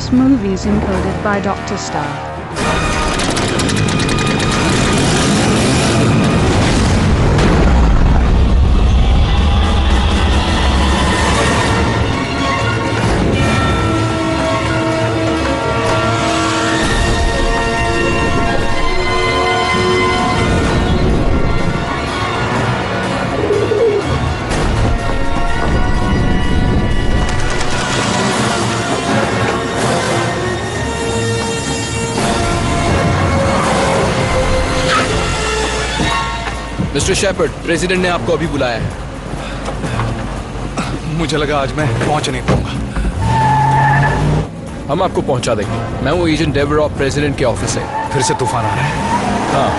Universe movies encoded by Dr. Star. Mister Shepard, president ने आपको अभी बुलाया है। मुझे लगा आज मैं पहुंच नहीं पाऊंगा। हम आपको पहुंचा देंगे। मैं हूँ एजेंट डेवरो, प्रेसिडेंट के ऑफिस से। फिर से तूफान आ रहा है। हाँ,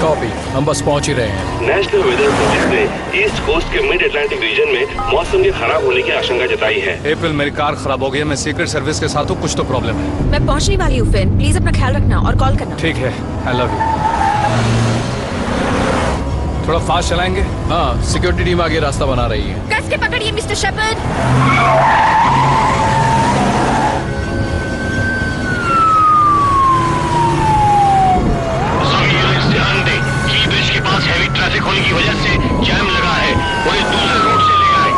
कॉपी। हम बस पहुंच ही रहे हैं। नेशनल वेदर सर्विस ने ईस्ट कोस्ट के मिड अटलांटिक रीजन में मौसम के खराब होने की आशंका जताई है। अप्रैल मेरी कार खराब हो गई है। मैं सीक्रेट सर्विस के साथ हूँ, कुछ तो प्रॉब्लम है। मैं पहुंचने वाली हूँ फिन, प्लीज अपना ख्याल रखना और कॉल करना। ठीक है, आई लव यू। थोड़ा फास्ट चलाएंगे? हाँ, सिक्योरिटी टीम आगे रास्ता बना रही है। कस के पकड़िए मिस्टर शेपर्ड। ध्यान दें, की ब्रिज के पास हैवी ट्रैफिक होने की वजह से जैम लगा है। उन्हें दूसरे रूट से ले आए।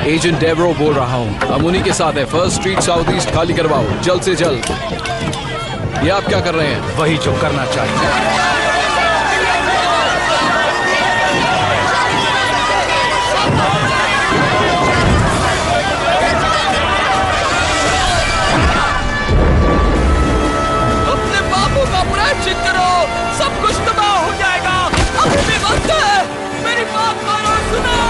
एजेंट डेवरो बोल रहा हूँ। हम उन्हीं के साथ हैं। फर्स्ट स्ट्रीट साउथ ईस्ट खाली करवाओ, जल्द से जल्द। ये आप क्या कर रहे हैं? वही जो करना चाहिए। अपने बापू का बुरा चित करो, सब कुछ तबाह हो जाएगा। अभी भी वक्त है, मेरी बात मानो, सुनो।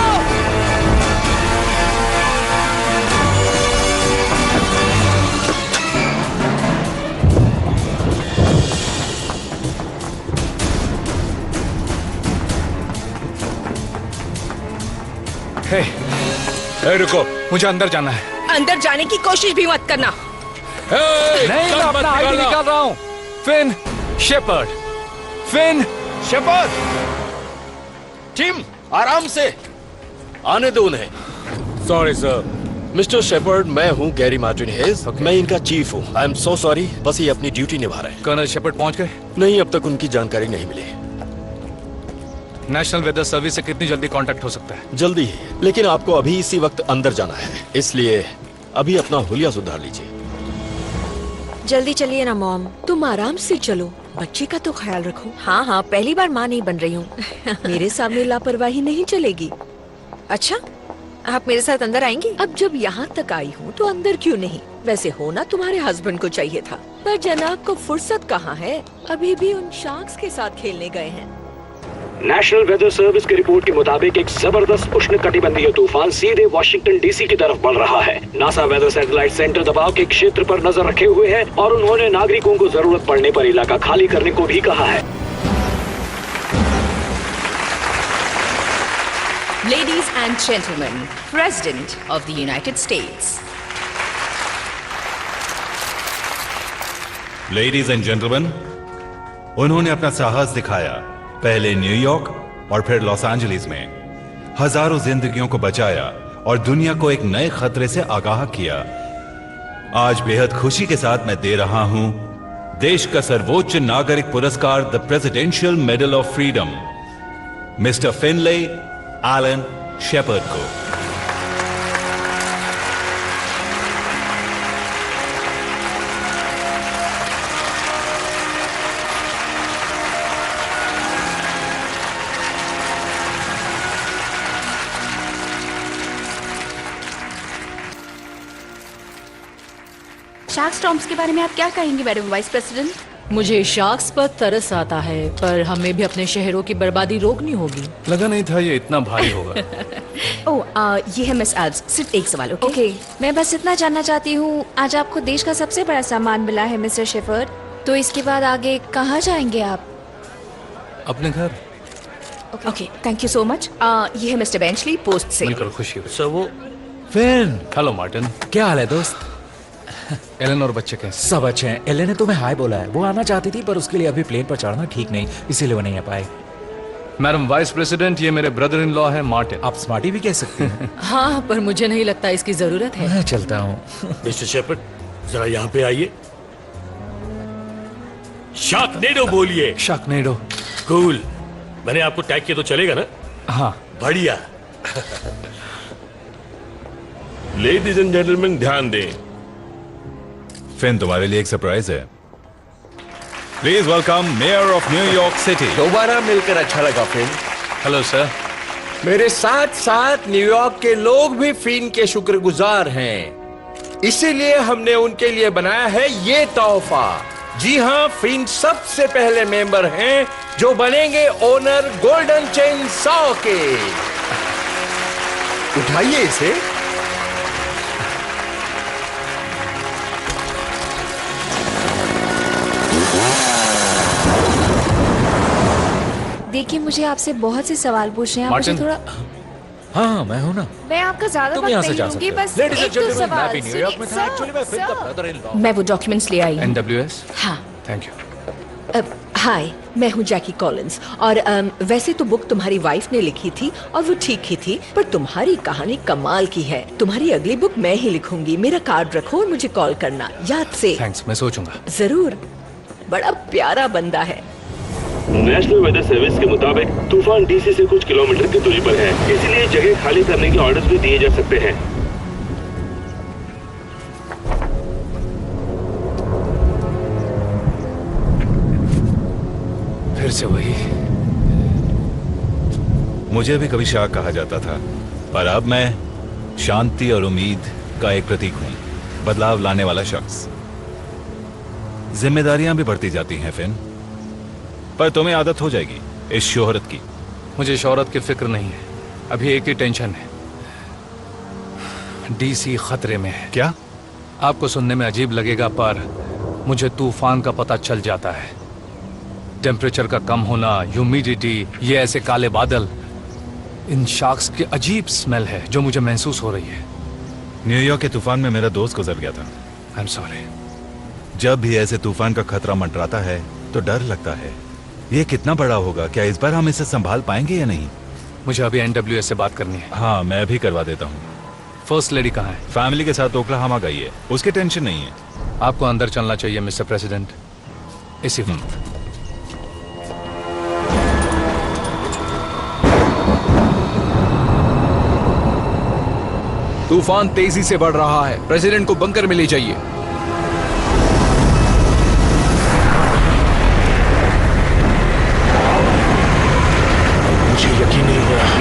हे, रुको, मुझे अंदर जाना है। अंदर जाने की कोशिश भी मत करना। नहीं, मैं अपना आईडी निकाल रहा हूँ। Finn Shepard. Finn Shepard, team आराम से आने दो उन्हें। Sorry sir. मिस्टर शेपर्ड, मैं हूँ गैरी मार्टिन हेज। मैं इनका चीफ हूँ। आई एम सो सॉरी, बस ये अपनी ड्यूटी निभा रहे हैं। कर्नल शेपर्ड पहुंच गए? नहीं, अब तक उनकी जानकारी नहीं मिली। नेशनल वेदर सर्विस से कितनी जल्दी कांटेक्ट हो सकता है? जल्दी ही, लेकिन आपको अभी इसी वक्त अंदर जाना है, इसलिए अभी अपना हुलिया सुधार लीजिए। जल्दी चलिए ना मॉम। तुम आराम से चलो, बच्चे का तो ख्याल रखो। हाँ हाँ, पहली बार माँ नहीं बन रही हूँ। मेरे सामने लापरवाही नहीं चलेगी। अच्छा, आप मेरे साथ अंदर आएंगी? अब जब यहाँ तक आई हूँ तो अंदर क्यों नहीं? वैसे होना तुम्हारे हस्बैंड को चाहिए था, पर जनाब को फुर्सत कहाँ है? अभी भी उन शार्क्स के साथ खेलने गए हैं। नेशनल वेदर सर्विस की रिपोर्ट के मुताबिक एक जबरदस्त उष्णकटिबंधीय तूफान सीधे वॉशिंगटन डीसी की तरफ बढ़ रहा है। नासा वेदर सैटेलाइट सेंटर दबाव के क्षेत्र पर नजर रखे हुए है और उन्होंने नागरिकों को जरूरत पड़ने पर इलाका खाली करने को भी कहा है। Ladies and gentlemen, President of the United States. Ladies and gentlemen, उन्होंने अपना साहस दिखाया, पहले न्यूयॉर्क और फिर लॉस एंजलिस में। हजारों जिंदगियों को बचाया और दुनिया को एक नए खतरे से आगाह किया। आज बेहद खुशी के साथ मैं दे रहा हूं देश का सर्वोच्च नागरिक पुरस्कार, the presidential medal of freedom, mister फिनले Alan Shepard को। शार्क स्टॉर्म्स के बारे में आप क्या कहेंगे मैडम वाइस प्रेसिडेंट? मुझे शार्क्स पर तरस आता है, पर हमें भी अपने शहरों की बर्बादी रोकनी होगी। लगा नहीं था ये इतना भारी होगा। ओह, ये है मिस एल्स। सिर्फ एक सवाल, ओके? ओके, मैं बस इतना जानना चाहती हूँ, आज आपको देश का सबसे बड़ा सामान मिला है मिस्टर शेफर्ड, तो इसके बाद आगे कहाँ जाएंगे आप? अपने घर। Okay, thank you so much. ये है मिस्टर बेंचली, पोस्ट से। मिलकर खुशी हुई। सर वो फिन। Hello Martin. क्या हाल है दोस्त? एलन और बच्चे कैसे? सब अच्छे हैं। एलन ने तुम्हें हाय बोला है। वो आना चाहती थी पर उसके लिए अभी प्लेन पर चढ़ना ठीक नहीं, इसीलिए वो नहीं आ पाए। मैडम वाइस प्रेसिडेंट, ये मेरे ब्रदर इन लॉ है मार्टिन। आप स्मार्टी भी कह सकते हैं। हाँ, पर मुझे नहीं लगता इसकी जरूरत है। मैं चलता हूँ। मिस्टर शेपर्ड, जरा यहाँ पे आइए। शार्कनेडो बोलिए। शार्कनेडो। कूल। मैंने आपको टैग किया तो चलेगा ना? हाँ। बढ़िया। लेडीज एंड जेंटलमैन ध्यान दें। फिन, तुम्हारे लिए एक सरप्राइज है। Please welcome mayor of New York city. दोबारा मिलकर अच्छा लगा फिन। Hello sir. मेरे साथ साथ न्यूयॉर्क के लोग भी फिन के शुक्रगुजार हैं, इसीलिए हमने उनके लिए बनाया है ये तोहफा। जी हाँ, फिन सबसे पहले मेंबर हैं जो बनेंगे ओनर गोल्डन चेन सॉ के। उठाइए इसे। देखिए, मुझे आपसे बहुत से सवाल पूछने हैं। आप मुझे थोड़ा। हाँ, मैं हूँ ना। मैं आपका ज्यादा वक्त नहीं लूंगी, बस एक दो सवाल। मैं भी न्यूयॉर्क में था एक्चुअली। मैं फिन का ब्रदर इन लॉ। मैं वो डॉक्यूमेंट्स ले आई हूँ। NWS। हाँ। Thank you. हाय, मैं हूँ जैकी कॉलिंस और वैसे तो बुक तुम्हारी वाइफ ने लिखी थी और वो ठीक ही थी, पर तुम्हारी कहानी कमाल की है। तुम्हारी अगली बुक मैं ही लिखूंगी। मेरा कार्ड रखो और मुझे कॉल करना, याद से। थैंक्स, मैं सोचूंगा। जरूर। बड़ा प्यारा बंदा है। नेशनल वेदर सर्विस के मुताबिक तूफान डीसी से कुछ किलोमीटर की दूरी पर है, इसलिए जगह खाली करने के ऑर्डर्स भी दिए जा सकते हैं। फिर से वही। मुझे भी कभी शाह कहा जाता था, पर अब मैं शांति और उम्मीद का एक प्रतीक हूं, बदलाव लाने वाला शख्स। जिम्मेदारियां भी बढ़ती जाती हैं फिन, पर तुम्हें आदत हो जाएगी इस शोहरत की। मुझे शोहरत की फिक्र नहीं है, अभी एक ही टेंशन है, डीसी खतरे में है। क्या? आपको सुनने में अजीब लगेगा, पर मुझे तूफान का पता चल जाता है। टेम्परेचर का कम होना, ह्यूमिडिटी, ये ऐसे काले बादल, इन शार्क्स की अजीब स्मेल है जो मुझे महसूस हो रही है। न्यूयॉर्क के तूफान में मेरा दोस्त गुजर गया था। I am sorry. जब भी ऐसे तूफान का खतरा मंडराता है तो डर लगता है, ये कितना बड़ा होगा, क्या इस बार हम इसे संभाल पाएंगे या नहीं। मुझे अभी NWS से बात करनी है। हाँ, मैं भी करवा देता हूँ। फर्स्ट लेडी कहाँ है? फैमिली के साथ ओक्लाहोमा गई है, उसकी टेंशन नहीं है। आपको अंदर चलना चाहिए मिस्टर प्रेसिडेंट, इसी वक्त। तूफान तेजी से बढ़ रहा है, प्रेसिडेंट को बंकर में ले जाइए। मुझे यकीन नहीं हो रहा।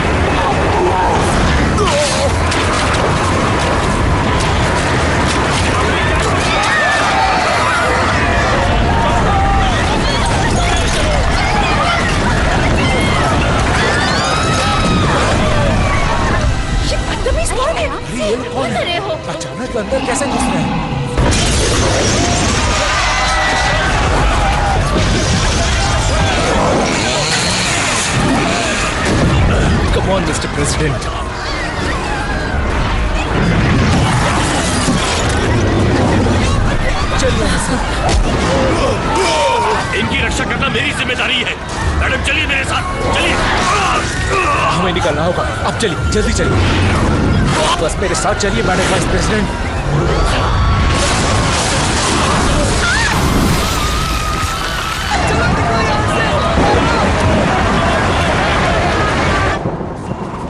अचानक अंदर कैसे घुस रहे हैं? Come on, Mr. President. इनकी रक्षा करना मेरी जिम्मेदारी है। मैडम चलिए मेरे साथ, चलिए। हमें निकलना होगा, अब चलिए, जल्दी चलिए। बस मेरे साथ चलिए मैडम वाइस प्रेसिडेंट।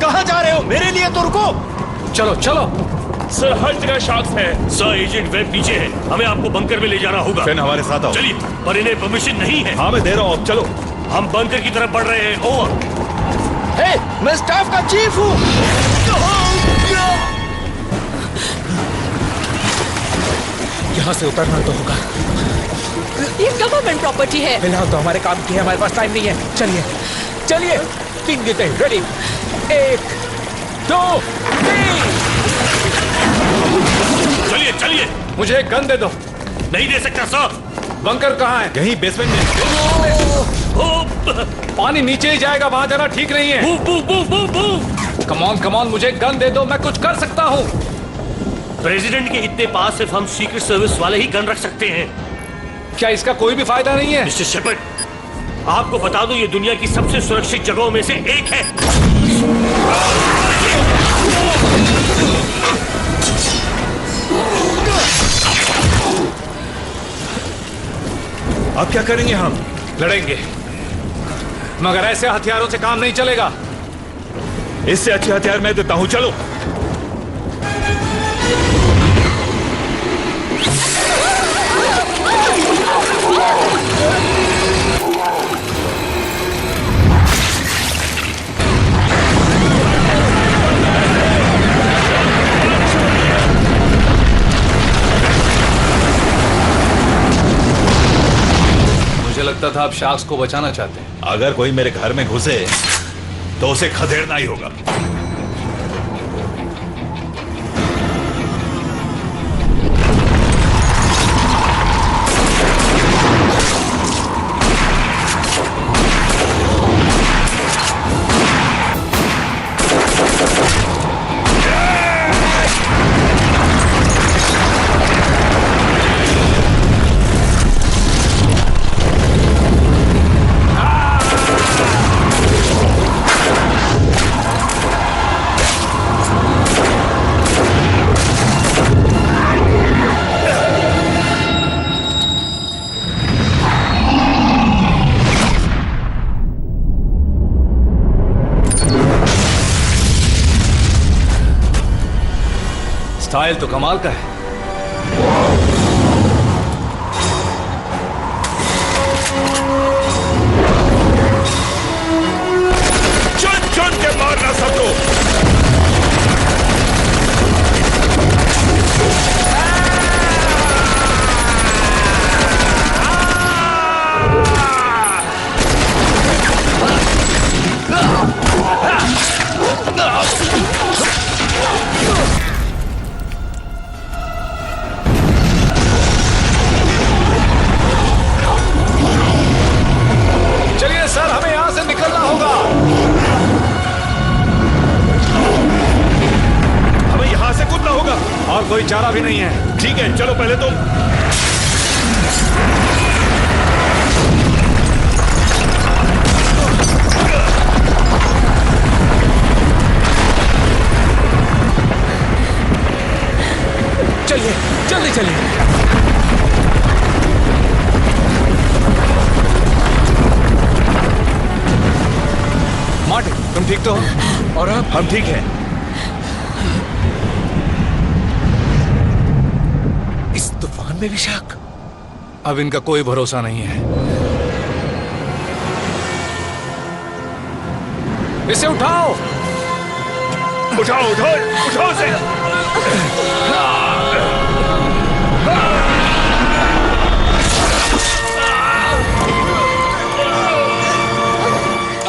कहाँ जा रहे हो? मेरे लिए तो रुको। चलो चलो। सर, हर जगह शार्क्स है। सर, एजेंट वेब नीचे है, हमें आपको बंकर में ले जाना होगा। फिन हमारे साथ आओ। चलिए, पर इन्हें परमिशन नहीं है। हाँ, मैं दे रहा हूँ, अब चलो। हम बंकर की तरफ बढ़ रहे हैं। ओवर। हे, मैं स्टाफ का चीफ हूँ। यहाँ से उतरना तो होगा। ये गवर्नमेंट प्रॉपर्टी है। फिलहाल तो हमारे काम की है, हमारे पास टाइम नहीं है। चलिए चलिए, 3 देते हैं। रेडी, 1 2 3। चलिए चलिए। मुझे एक गन दे दो। नहीं दे सकता सर। बंकर कहाँ है? यहीं बेसमेंट में। पानी नीचे ही जाएगा, वहां जाना ठीक नहीं है। कम ऑन, मुझे गन दे दो, मैं कुछ कर सकता हूँ। प्रेसिडेंट के इतने पास सिर्फ हम सीक्रेट सर्विस वाले ही गन रख सकते हैं। क्या इसका कोई भी फायदा नहीं है? मिस्टर शेपर्ड, आपको बता दूं, ये दुनिया की सबसे सुरक्षित जगहों में से एक है। अब क्या करेंगे हम? लड़ेंगे, मगर ऐसे हथियारों से काम नहीं चलेगा। इससे अच्छे हथियार मैं देता हूं, चलो। मुझे लगता था आप शार्क्स को बचाना चाहते हैं। अगर कोई मेरे घर में घुसे तो उसे खदेड़ना ही होगा। स्टाइल तो कमाल का है। चुन चुन के मारना सबको। चलिए सर, हमें यहां से निकलना होगा। हमें यहां से कूदना होगा और कोई चारा भी नहीं है। ठीक है, चलो पहले तुम। चलिए, जल्दी चलिए। मार्टिन, तुम ठीक तो हो? और हम ठीक हैं। इस तूफान में भी शार्क? अब इनका कोई भरोसा नहीं है। इसे उठाओ। उठाओ उठाओ उठाओ से।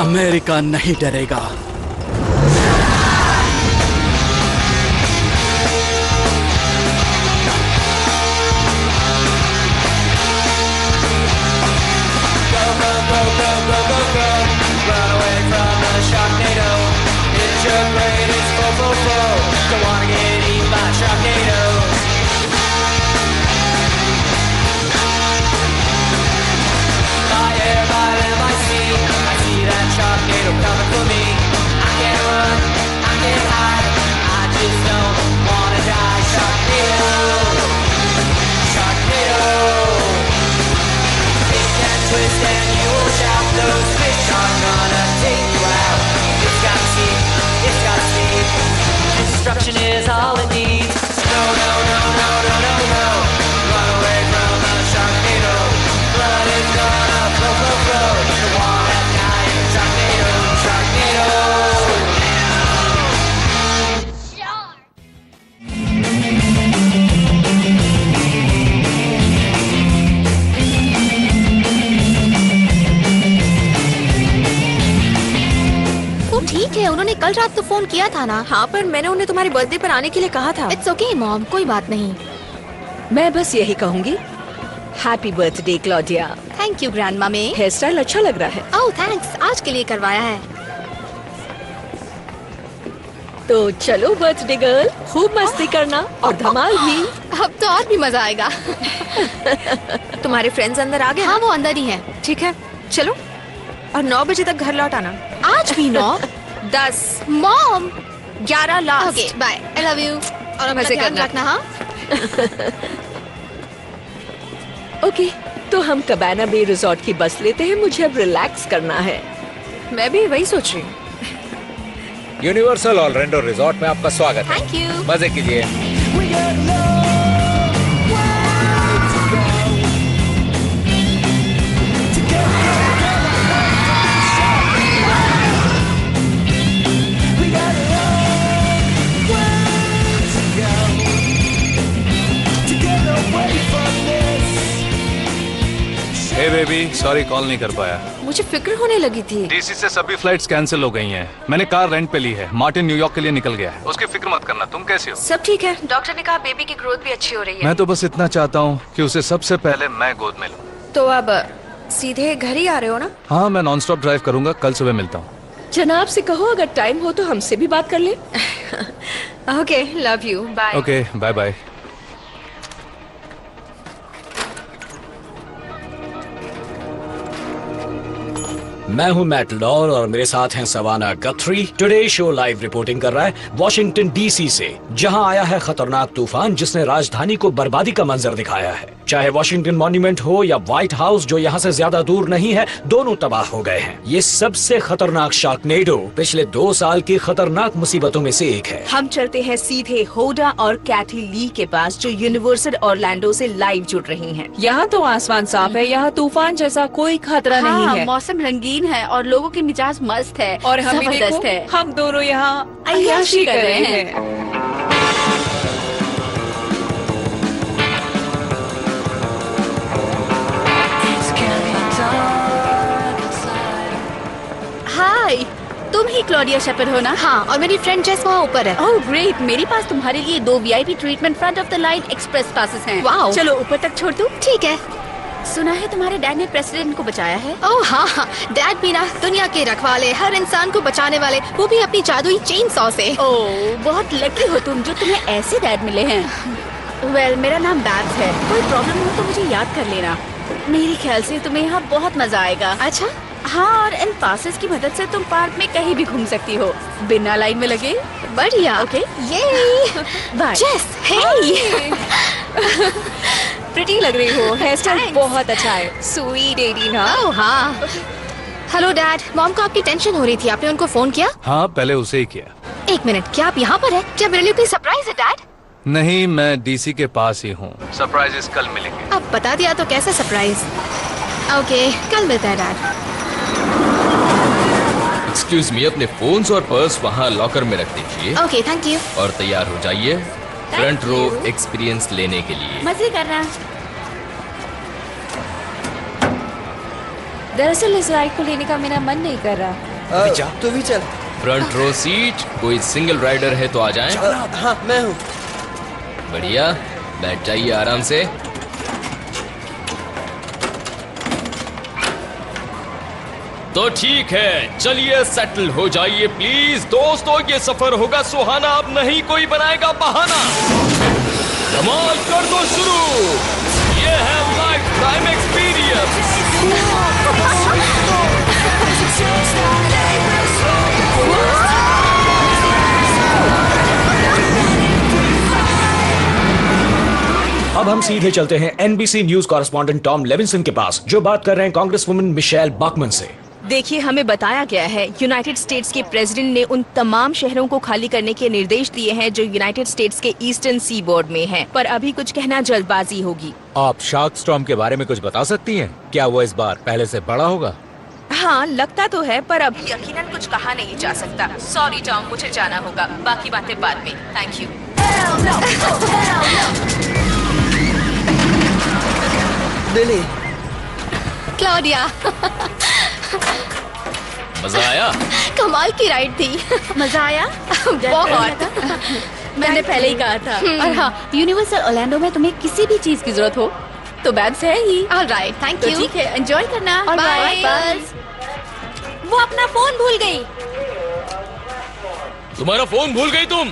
अमेरिका नहीं डरेगा। Destruction is all it needs. No, no, no, no, no, no, no. Run away from the Sharknado. Blood is gonna flow, flow, flow. The wall at night. Sharknado, Sharknado. ठीक है, उन्होंने कल रात तो फोन किया था ना। हाँ, पर मैंने उन्हें तुम्हारे बर्थडे पर आने के लिए कहा था। इट्स ओके मॉम, कोई बात नहीं। मैं बस यही कहूंगी, happy birthday Claudia. Thank you grand mummy. Hair style अच्छा लग रहा है। ओह थैंक्स, आज के लिए करवाया है। तो चलो बर्थडे गर्ल, खूब मस्ती करना और धमाल भी। अब तो और भी मजा आएगा। तुम्हारे फ्रेंड्स अंदर आ गए? हाँ, वो अंदर ही हैं। ठीक है, चलो। और 9 बजे तक घर लौट आना। आज भी 9? 10। Mom 11 last. Okay, bye, I love you. और अपना मजे ध्यान करना। रखना। हाँ, ओके, तो हम कबाना बे रिजॉर्ट की बस लेते हैं, मुझे अब रिलैक्स करना है। मैं भी वही सोच रही हूँ। यूनिवर्सल ऑरलैंडो रिजॉर्ट में आपका स्वागत है। Thank you. मजे कीजिए। हे बेबी, सॉरी कॉल नहीं कर पाया। मुझे फिक्र होने लगी थी। डीसी से सभी फ्लाइट्स कैंसिल हो गई हैं। मैंने कार रेंट पे ली है। मार्टिन न्यूयॉर्क के लिए निकल गया है। उसकी फिक्र मत करना। तुम कैसे हो? सब ठीक है। डॉक्टर ने कहा बेबी की ग्रोथ भी अच्छी हो रही है। मैं तो बस इतना चाहता हूँ कि उसे सबसे पहले मैं गोद में लूं। तो अब सीधे घर ही आ रहे हो ना? हाँ, मैं नॉन स्टॉप ड्राइव करूंगा। कल सुबह मिलता हूँ। जनाब से कहो अगर टाइम हो तो हमसे भी बात कर ले। Okay, love you, bye. Okay, bye bye. मैं हूं मैट लॉर और मेरे साथ हैं Savannah Guthrie. Today show live reporting कर रहा है वॉशिंगटन डीसी से, जहां आया है खतरनाक तूफान जिसने राजधानी को बर्बादी का मंजर दिखाया है। चाहे वॉशिंगटन मॉन्यूमेंट हो या व्हाइट हाउस जो यहाँ से ज्यादा दूर नहीं है, दोनों तबाह हो गए हैं। ये सबसे खतरनाक शार्कनेडो पिछले 2 साल की खतरनाक मुसीबतों में से एक है। हम चलते हैं सीधे होडा और कैथी ली के पास, जो यूनिवर्सल ऑरलैंडो से लाइव जुड़ रही हैं। यहाँ तो आसमान साफ है, यहाँ तूफान जैसा कोई खतरा नहीं है। मौसम रंगीन है और लोगों के मिजाज मस्त है और हम भी जबरदस्त देखो, है। हम दोनों यहाँ अय्याशी कर रहे हैं। हाय, तुम ही क्लॉडिया शेपर्ड हो ना? हाँ, और मेरी फ्रेंड जेस वहाँ ऊपर है। ओह ग्रेट, मेरे पास तुम्हारे लिए 2 VIP treatment front of the line express passes हैं। वाओ। चलो ऊपर तक छोड़ दूं? ठीक है। सुना है तुम्हारे डैड ने प्रेसिडेंट को बचाया है? ओह हाँ, डैड भी ना दुनिया के रखवाले, हर इंसान को बचाने वाले, वो भी अपनी जादुई चेन सॉ से। ओह, बहुत लकी हो तुम जो तुम्हें ऐसे डैड मिले हैं। वेल, मेरा नाम बैब्स है। कोई प्रॉब्लम हो तो मुझे याद कर लेना। मेरे ख्याल से तुम्हें यहाँ बहुत मजा आएगा। अच्छा? हाँ, और इन पासेस की मदद से तुम पार्क में कहीं भी घूम सकती हो बिना लाइन में लगे। बढ़िया। ओके, ये बाय। जेस, हे। प्रिटी लग रही हो, हेयर स्टाइल बहुत अच्छा है। स्वीट 18 हाँ। ओह हाँ। हेलो डैड, मॉम को आपकी टेंशन हो रही थी, आपने उनको फोन किया? हाँ, पहले उसे ही किया। 1 मिनट, क्या आप यहाँ पर है? क्या मेरे लिए कोई सरप्राइज है डैड? नहीं, मैं डीसी के पास ही हूँ। सरप्राइजेस कल मिलेंगे। अब बता दिया तो कैसा सरप्राइज? ओके, कल मिलता है डैड। एक्सक्यूज मी, अपने फोन्स और पर्स वहाँ लॉकर में रख दीजिए। Okay, thank you. और तैयार हो जाइए फ्रंट रो एक्सपीरियंस लेने के लिए। मजे करना। दरअसल इस राइड को लेने का मेरा मन नहीं कर रहा। तू भी चल। फ्रंट रो सीट, कोई सिंगल राइडर है तो आ जाएं। हाँ, मैं हूँ। बढ़िया, बैठ जाइए आराम से। तो ठीक है, चलिए सेटल हो जाइए प्लीज। दोस्तों, ये सफर होगा सुहाना, अब नहीं कोई बनाएगा बहाना। कमाल कर दो शुरू। ये है लाइफ टाइम एक्सपीरियंस। अब हम सीधे चलते हैं NBC news correspondent Tom Levinson के पास, जो बात कर रहे हैं कांग्रेस वुमन मिशेल बाकमन से। देखिए, हमें बताया गया है यूनाइटेड स्टेट्स के प्रेसिडेंट ने उन तमाम शहरों को खाली करने के निर्देश दिए हैं जो यूनाइटेड स्टेट्स के ईस्टर्न सी बोर्ड में हैं, पर अभी कुछ कहना जल्दबाजी होगी। आप शार्क स्टॉर्म के बारे में कुछ बता सकती हैं? क्या वो इस बार पहले से बड़ा होगा? हाँ, लगता तो है, पर अभी यकीनन कुछ कहा नहीं जा सकता। सॉरी टॉम, मुझे जाना होगा, बाकी बातें बाद में। Thank you. बिली। क्लॉडिया। मजा आया? कमाल की राइड थी। मजा आया? बहुत। मैंने पहले ही कहा था। और हाँ, यूनिवर्सल ऑरलैंडो में तुम्हें किसी भी चीज की जरूरत हो तो बैब्स है ही। Alright, thank you. ठीक है, एंजॉय करना। बाय। वो अपना फोन भूल गई। तुम्हारा फोन भूल गई तुम।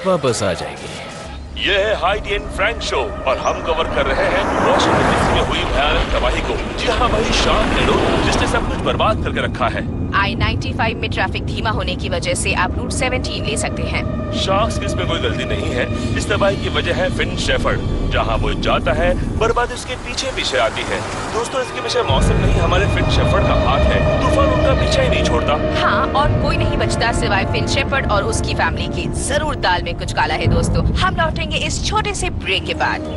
वापस आ जाएगी। ये है हाइडी एंड फ्रैंक शो और हम कवर कर रहे हैं वॉशिंगटन डीसी में हुई भयानक तबाही को। जी हाँ, वही शार्कनेडो जिसने सब कुछ बर्बाद करके रखा है। I-95 में ट्रैफिक धीमा होने की वजह से आप रूट 17 ले सकते हैं। शार्क्स की इसमें कोई गलती नहीं है। इस तबाही की वजह है फिन शेफर्ड। जहाँ वो जाता है बर्बादी उसके पीछे पीछे आती है। दोस्तों, इसके पीछे मौसम नहीं, हमारे फिन शेफर्ड का हाथ है। तूफान उनका पीछा ही नहीं छोड़ता। हाँ, और कोई नहीं बचता सिवाय फिन शेफर्ड और उसकी फैमिली के। जरूर दाल में कुछ काला है दोस्तों। हम लौटेंगे इस छोटे से ब्रेक के बाद।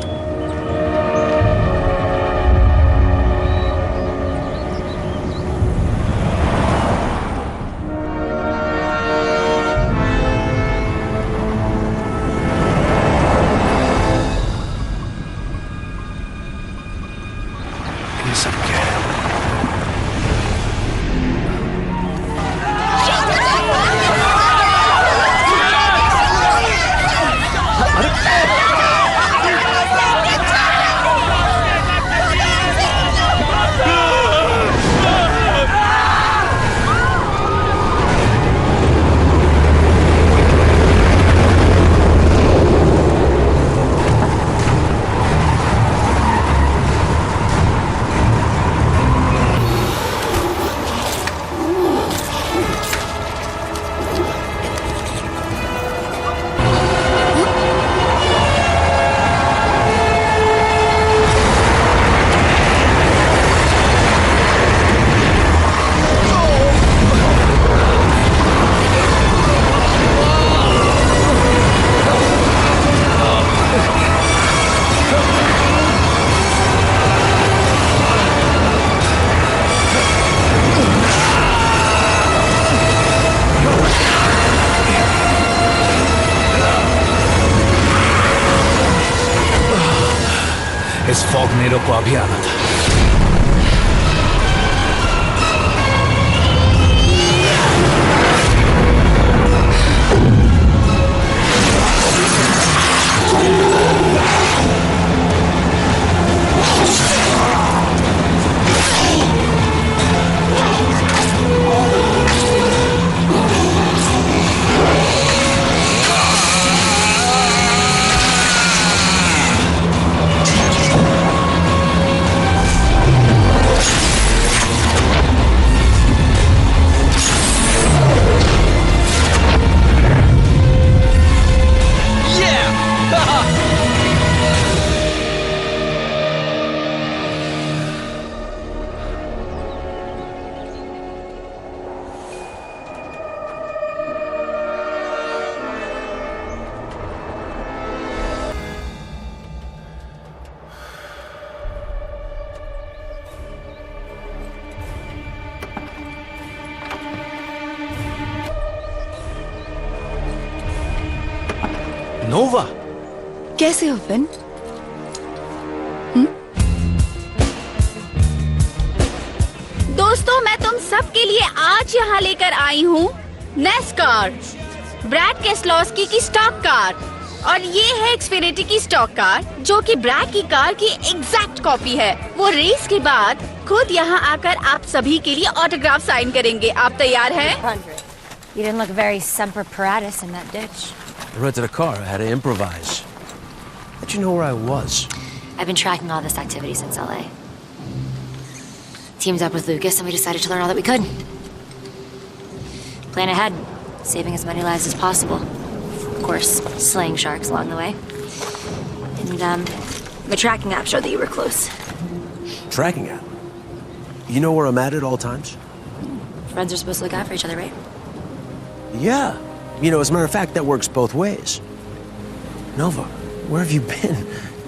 इस फॉगनेरो को अभी आना था। नोवा, कैसे हो फिन? दोस्तों, मैं तुम सबके लिए आज यहाँ लेकर आई हूँ नेस्कार, ब्रैड केस्लॉस्की की स्टॉक कार, और ये है एक्सफिनिटी की स्टॉक कार जो कि ब्रैड की कार की एग्जैक्ट कॉपी है। वो रेस के बाद खुद यहाँ आकर आप सभी के लिए ऑटोग्राफ साइन करेंगे। आप तैयार हैं? You didn't look very Semper Paratus in that ditch. I rented a car. I had to improvise. How'd you know where I was? I've been tracking all this activity since LA. Teamed up with Lucas and we decided to learn all that we could. Plan ahead, saving as many lives as possible. Of course, slaying sharks along the way. And, the tracking app showed that you were close. Tracking app? You know where I'm at all times? Friends are supposed to look out for each other, right? Yeah. You know, as a matter of fact, that works both ways. Nova, where have you been?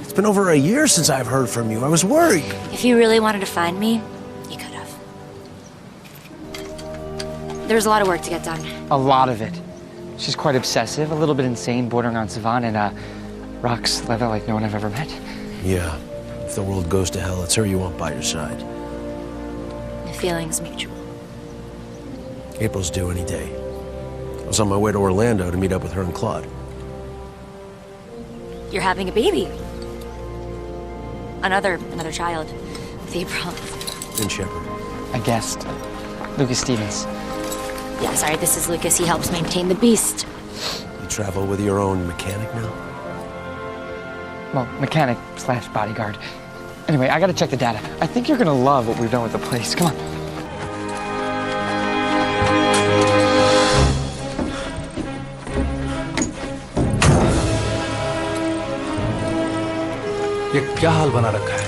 It's been over a year since I've heard from you. I was worried. If you really wanted to find me, you could have. There's a lot of work to get done. A lot of it. She's quite obsessive, a little bit insane, bordering on savant, and rocks leather like no one I've ever met. Yeah. If the world goes to hell, it's her you want by your side. The feeling's mutual. April's due any day. I was on my way to Orlando to meet up with her and Claude. You're having a baby. Another child with April. And Shepard. A guest. Lucas Stevens. Yeah, sorry, this is Lucas. He helps maintain the beast. You travel with your own mechanic now? Well, mechanic / bodyguard. Anyway, I gotta check the data. I think you're gonna love what we've done with the place. Come on. ये क्या हाल बना रखा है?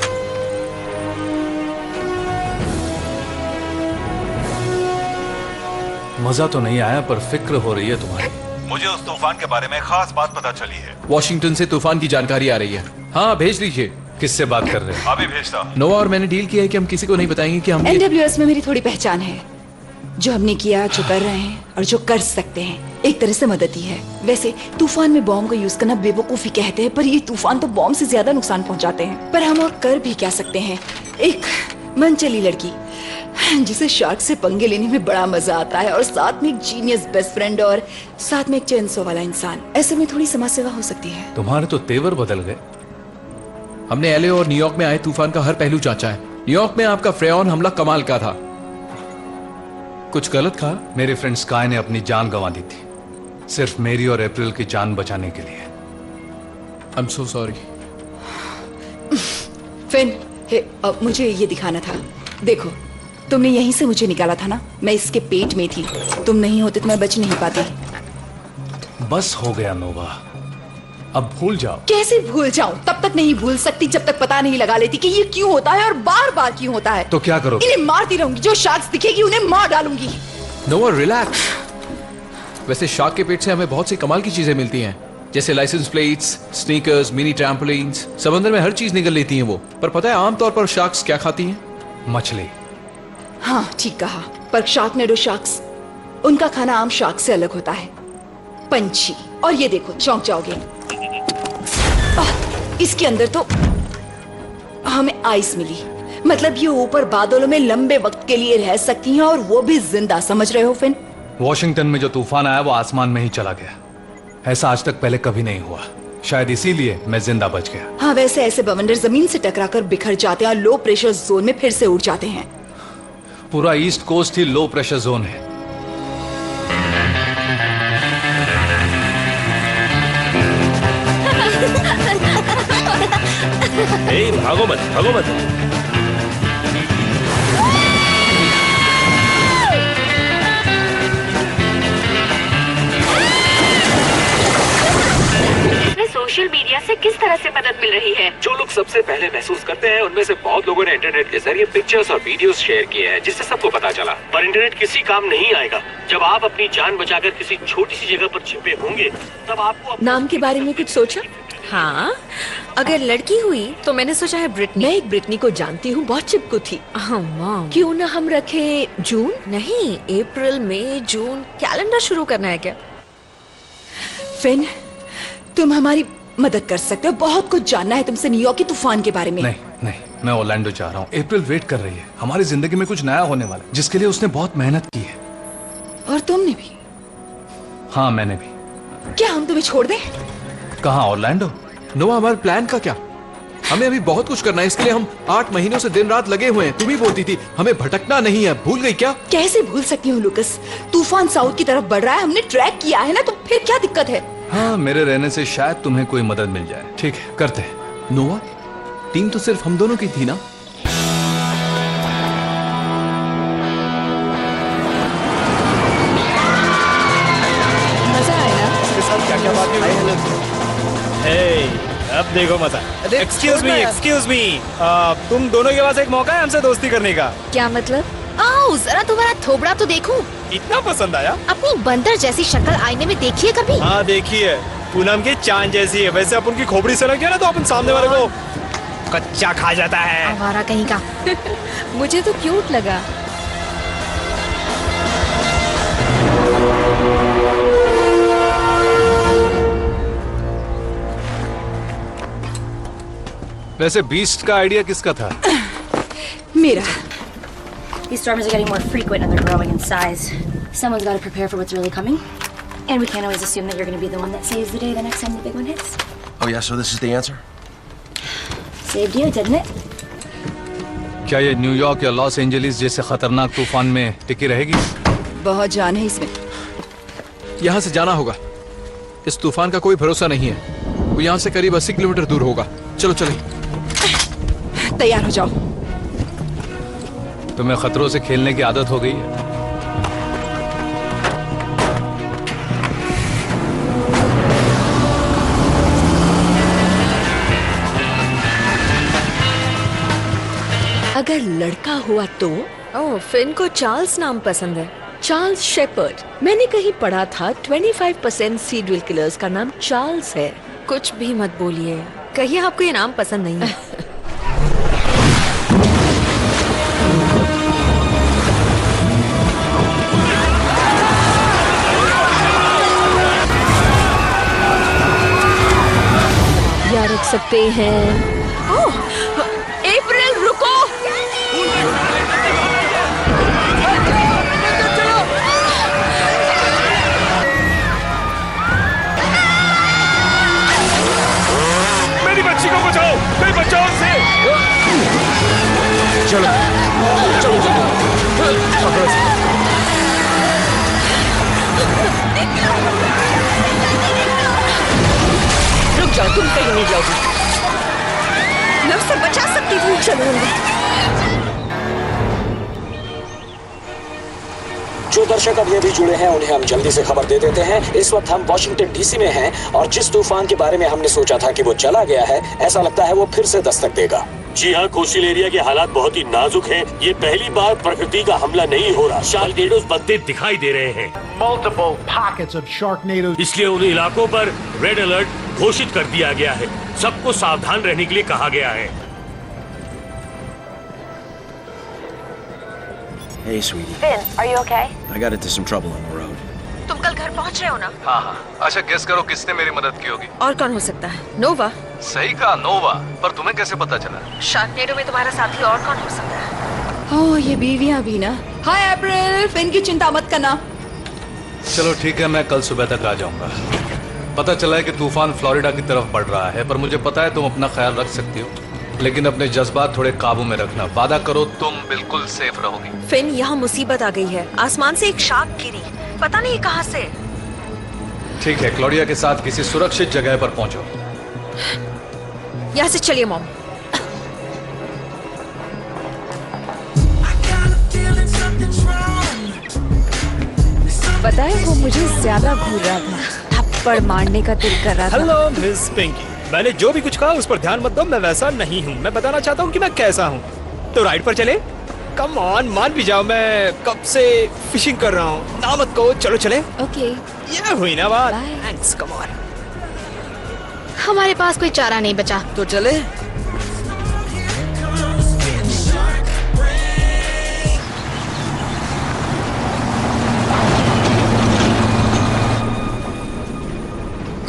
मजा तो नहीं आया, पर फिक्र हो रही है तुम्हारी। मुझे उस तूफान के बारे में खास बात पता चली है। वॉशिंगटन से तूफान की जानकारी आ रही है। हाँ, भेज दीजिए। किससे बात कर रहे हो? अभी भेजता। नोवा और मैंने डील किया है कि हम किसी को नहीं बताएंगे कि हम NWS में मेरी थोड़ी पहचान है। जो हमने किया, जो कर रहे हैं और जो कर सकते हैं, एक तरह से मदद ही है। वैसे तूफान में बॉम्ब को यूज करना बेवकूफी कहते हैं, पर ये तूफान तो बॉम्ब से ज्यादा नुकसान पहुंचाते हैं। पर हम और कर भी क्या सकते हैं? एक मनचली लड़की जिसे शार्क से पंगे लेने में बड़ा मजा आता है, और साथ में एक जीनियस बेस्ट फ्रेंड, और साथ में एक चेनसो वाला इंसान। ऐसे में थोड़ी समाज सेवा हो सकती है। तुम्हारे तो तेवर बदल गए। हमने LA और न्यूयॉर्क में आए तूफान का हर पहलू जांचा है। न्यूयॉर्क में आपका फ्रेयॉन हमला कमाल का था। कुछ गलत कहा? मेरे फ्रेंड स्काई ने अपनी जान गंवा दी थी, सिर्फ मेरी और अप्रैल की जान बचाने के लिए। I'm so sorry. फिन, अब मुझे ये दिखाना था। देखो, तुमने यहीं से मुझे निकाला था ना? मैं इसके पेट में थी। तुम नहीं होते तो मैं बच नहीं पाती। बस हो गया नोवा, अब भूल जाओ। कैसे भूल जाऊं? तब तक नहीं भूल सकती जब तक पता नहीं लगा लेती कि ये क्यों होता है और बार बार क्यों होता है। तो क्या करोगे? इन्हें मारती रहूंगी। जो शार्क्स दिखेगी उन्हें मार डालूंगी। नोवा, रिलैक्स। वैसे शार्क के पेट से हमें बहुत सी कमाल की चीजें मिलती हैं, जैसे लाइसेंस प्लेट्स, स्नीकर्स, मिनी ट्रैम्पोलिन्स। समंदर में हर चीज निकल लेती हैं वो। पर पता है आमतौर पर शार्क्स क्या खाती हैं? मछली। हाँ, ठीक कहा। पर शार्कनेडो शार्क्स, उनका खाना आम शार्क से अलग होता है। पंछी। और ये देखो, चौंक जाओगे। इसके अंदर तो हमें आइस मिली। मतलब ये ऊपर बादलों में लंबे वक्त के लिए रह सकती हैं, और वो भी जिंदा। समझ रहे हो फिन? वॉशिंगटन में जो तूफान आया वो आसमान में ही चला गया। ऐसा आज तक पहले कभी नहीं हुआ। शायद इसीलिए मैं जिंदा बच गया। हाँ, वैसे ऐसे बवंडर जमीन से टकराकर बिखर जाते हैं और लो प्रेशर जोन में फिर से उड़ जाते हैं। पूरा ईस्ट कोस्ट ही लो प्रेशर जोन है। भागो मत, भागो मत। सोशल मीडिया से किस तरह से मदद मिल रही है? जो लोग सबसे पहले महसूस करते हैं, उनमें से बहुत लोगों ने इंटरनेट के जरिए पिक्चर्स और वीडियोस शेयर किए हैं, जिससे सबको पता चला। पर इंटरनेट किसी काम नहीं आएगा जब आप अपनी जान बचाकर किसी छोटी सी जगह पर छिपे होंगे। तब आपको नाम के बारे में कुछ सोचा? हाँ, अगर लड़की हुई तो मैंने सोचा है ब्रिटनी। मैं एक ब्रिटनी को जानती हूँ, बहुत चिपकू थी। क्यों ना हम रखे जून? नहीं, अप्रैल, मई, जून। कैलेंडर शुरू करना है क्या? फिन, तुम हमारी मदद कर सकते हो। बहुत कुछ जानना है तुमसे न्यूयॉर्क के तूफान के बारे में। नहीं, मैं ऑरलैंडो जा रहा हूँ। अप्रैल वेट कर रही है। हमारी जिंदगी में कुछ नया होने वाला है, जिसके लिए उसने बहुत मेहनत की है। और तुमने भी? हाँ, मैंने भी। क्या हम तुम्हें छोड़ दें? कहाँ, ऑरलैंडो? नोवा, हमारे प्लान का क्या? हमें अभी बहुत कुछ करना है। इसके लिए हम 8 महीनों से दिन रात लगे हुए हैं। तुम ही बोलती थी हमें भटकना नहीं है। भूल गई क्या? कैसे भूल सकती हूँ लुकस? तूफान साउथ की तरफ बढ़ रहा है, हमने ट्रैक किया है ना, तो फिर क्या दिक्कत है? हाँ, मेरे रहने से शायद तुम्हें कोई मदद मिल जाए। ठीक है, करते हैं। नोवा, टीम तो सिर्फ हम दोनों की थी ना? मजा आया। इसके साथ क्या क्या बातें हुई? अब देखो मजा। एक्सक्यूज मी, तुम दोनों के पास एक मौका है हमसे दोस्ती करने का। क्या मतलब? आओ जरा तुम्हारा थोबड़ा तो देखूं। इतना पसंद आया? अपनी बंदर जैसी शक्ल आईने में देखिए कभी? हाँ, देखिए। पूनम की चांद जैसी है। वैसे अपन की खोपड़ी से लग गया ना तो अपन सामने वाले को कच्चा खा जाता है। आवारा कहीं का। मुझे तो क्यूट लगा। वैसे बीस्ट का आइडिया किसका था? मेरा। These storms are getting more frequent and they're growing in size. Someone's got to prepare for what's really coming. And we can't always assume that you're going to be the one that saves the day the next time the big one hits. Oh yeah, so this is the answer? Saved you, didn't it? क्या ये New York या Los Angeles जैसे खतरनाक तूफान में टिकी रहेगी? बहुत जान है इसमें। यहाँ से जाना होगा। इस तूफान का कोई भरोसा नहीं है। वो यहाँ से करीब 80 किलोमीटर दूर होगा। चलो चलो। तैयार हो जाओ। तुम्हें खतरों से खेलने की आदत हो गई है। अगर लड़का हुआ तो? ओह, फिन को चार्ल्स नाम पसंद है। Charles Shepard. मैंने कहीं पढ़ा था 25% सीरियल किलर्स का नाम चार्ल्स है। कुछ भी मत बोलिए, कहिए आपको ये नाम पसंद नहीं है। या रख सकते हैं। ओह, अप्रैल रुको। मेरी बच्ची को बचाओ, मेरी बचाओ उससे। चलो चलो चलो। रुक जाओ, तुम कहीं नहीं जाओगी। मैं उसे बचा सकती थी। चलो अंदर। जो दर्शक अभी अभी जुड़े हैं उन्हें हम जल्दी से खबर दे देते हैं। इस वक्त हम वॉशिंगटन डीसी में हैं और जिस तूफान के बारे में हमने सोचा था कि वो चला गया है, ऐसा लगता है वो फिर से दस्तक देगा। जी हाँ, कोस्टल एरिया के हालात बहुत ही नाजुक हैं। ये पहली बार प्रकृति का हमला नहीं हो रहा। शार्कनेडोज बनते दिखाई दे रहे हैं। Multiple pockets of sharknadoes. इसलिए उन इलाकों पर रेड अलर्ट घोषित कर दिया गया है। सबको सावधान रहने के लिए कहा गया है। Hey, sweetie. Finn, are you okay? I got into some trouble on the road. तुम कल घर पहुंच रहे हो ना? हाँ। अच्छा गेस करो किसने मेरी मदद की होगी? और कौन हो सकता है? नोवा। सही कहा, नोवा। पर तुम्हें कैसे पता चला? शार्कनेडो में तुम्हारा साथी और कौन हो सकता है? ओह, ये बीवियां भी ना। हाय अप्रैल, फिन की चिंता मत करना। चलो ठीक है, मैं कल सुबह तक आ जाऊंगा। पता चला है कि तूफान फ्लोरिडा की तरफ बढ़ रहा है, पर मुझे पता है तुम अपना ख्याल रख सकती हो, लेकिन अपने जज्बात थोड़े काबू में रखना। वादा करो तुम बिल्कुल सेफ रहोगी। फिन, यहाँ मुसीबत आ गई है। आसमान से एक शार्क गिरी, पता नहीं कहाँ से। ठीक है, क्लोडिया के साथ किसी सुरक्षित जगह पर पहुंचो। यहाँ से चलिए मॉम। पता है वो मुझे ज्यादा घूर रहा था, थप्पड़ मारने का दिल कर रहा था। हेलो मिस पिंकी, मैंने जो भी कुछ कहा उस पर ध्यान मत दो। मैं वैसा नहीं हूँ। मैं बताना चाहता हूँ कि मैं कैसा हूँ। तो राइड पर चले? कम ऑन, मान भी जाओ, मैं कब से फिशिंग कर रहा हूँ। ना मत कहो, चलो चले। ओके, ये हुई ना बात। Thanks, come on. हमारे पास कोई चारा नहीं बचा। तो चले।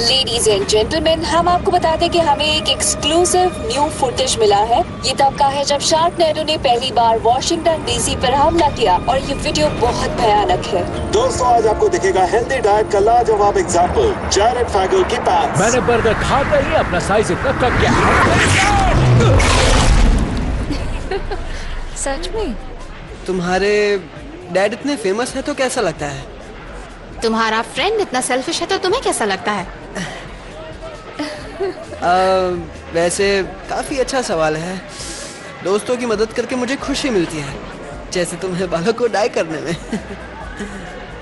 लेडीज एंड जेंटलमैन, हम आपको बता दें कि हमें एक एक्सक्लूसिव न्यू फुटेज मिला है। ये तब का है जब शार्कनेडो ने पहली बार वॉशिंगटन डीसी पर हमला किया और ये वीडियो बहुत भयानक है। दोस्तों, आज आपको दिखेगा हेल्दी डाइट का लाजवाब एग्जाम्पल, जैरेड फैगल की पैंट्स। मैंने बर्गर खाकर ही अपना साइज इतना कम किया। सच में? तुम्हारे डैड इतने फेमस है तो कैसा लगता है? तुम्हारा फ्रेंड इतना सेल्फिश है तो तुम्हें कैसा लगता है? वैसे काफी अच्छा सवाल है। दोस्तों की मदद करके मुझे खुशी मिलती है, जैसे तुम्हें बालों को डाई करने में।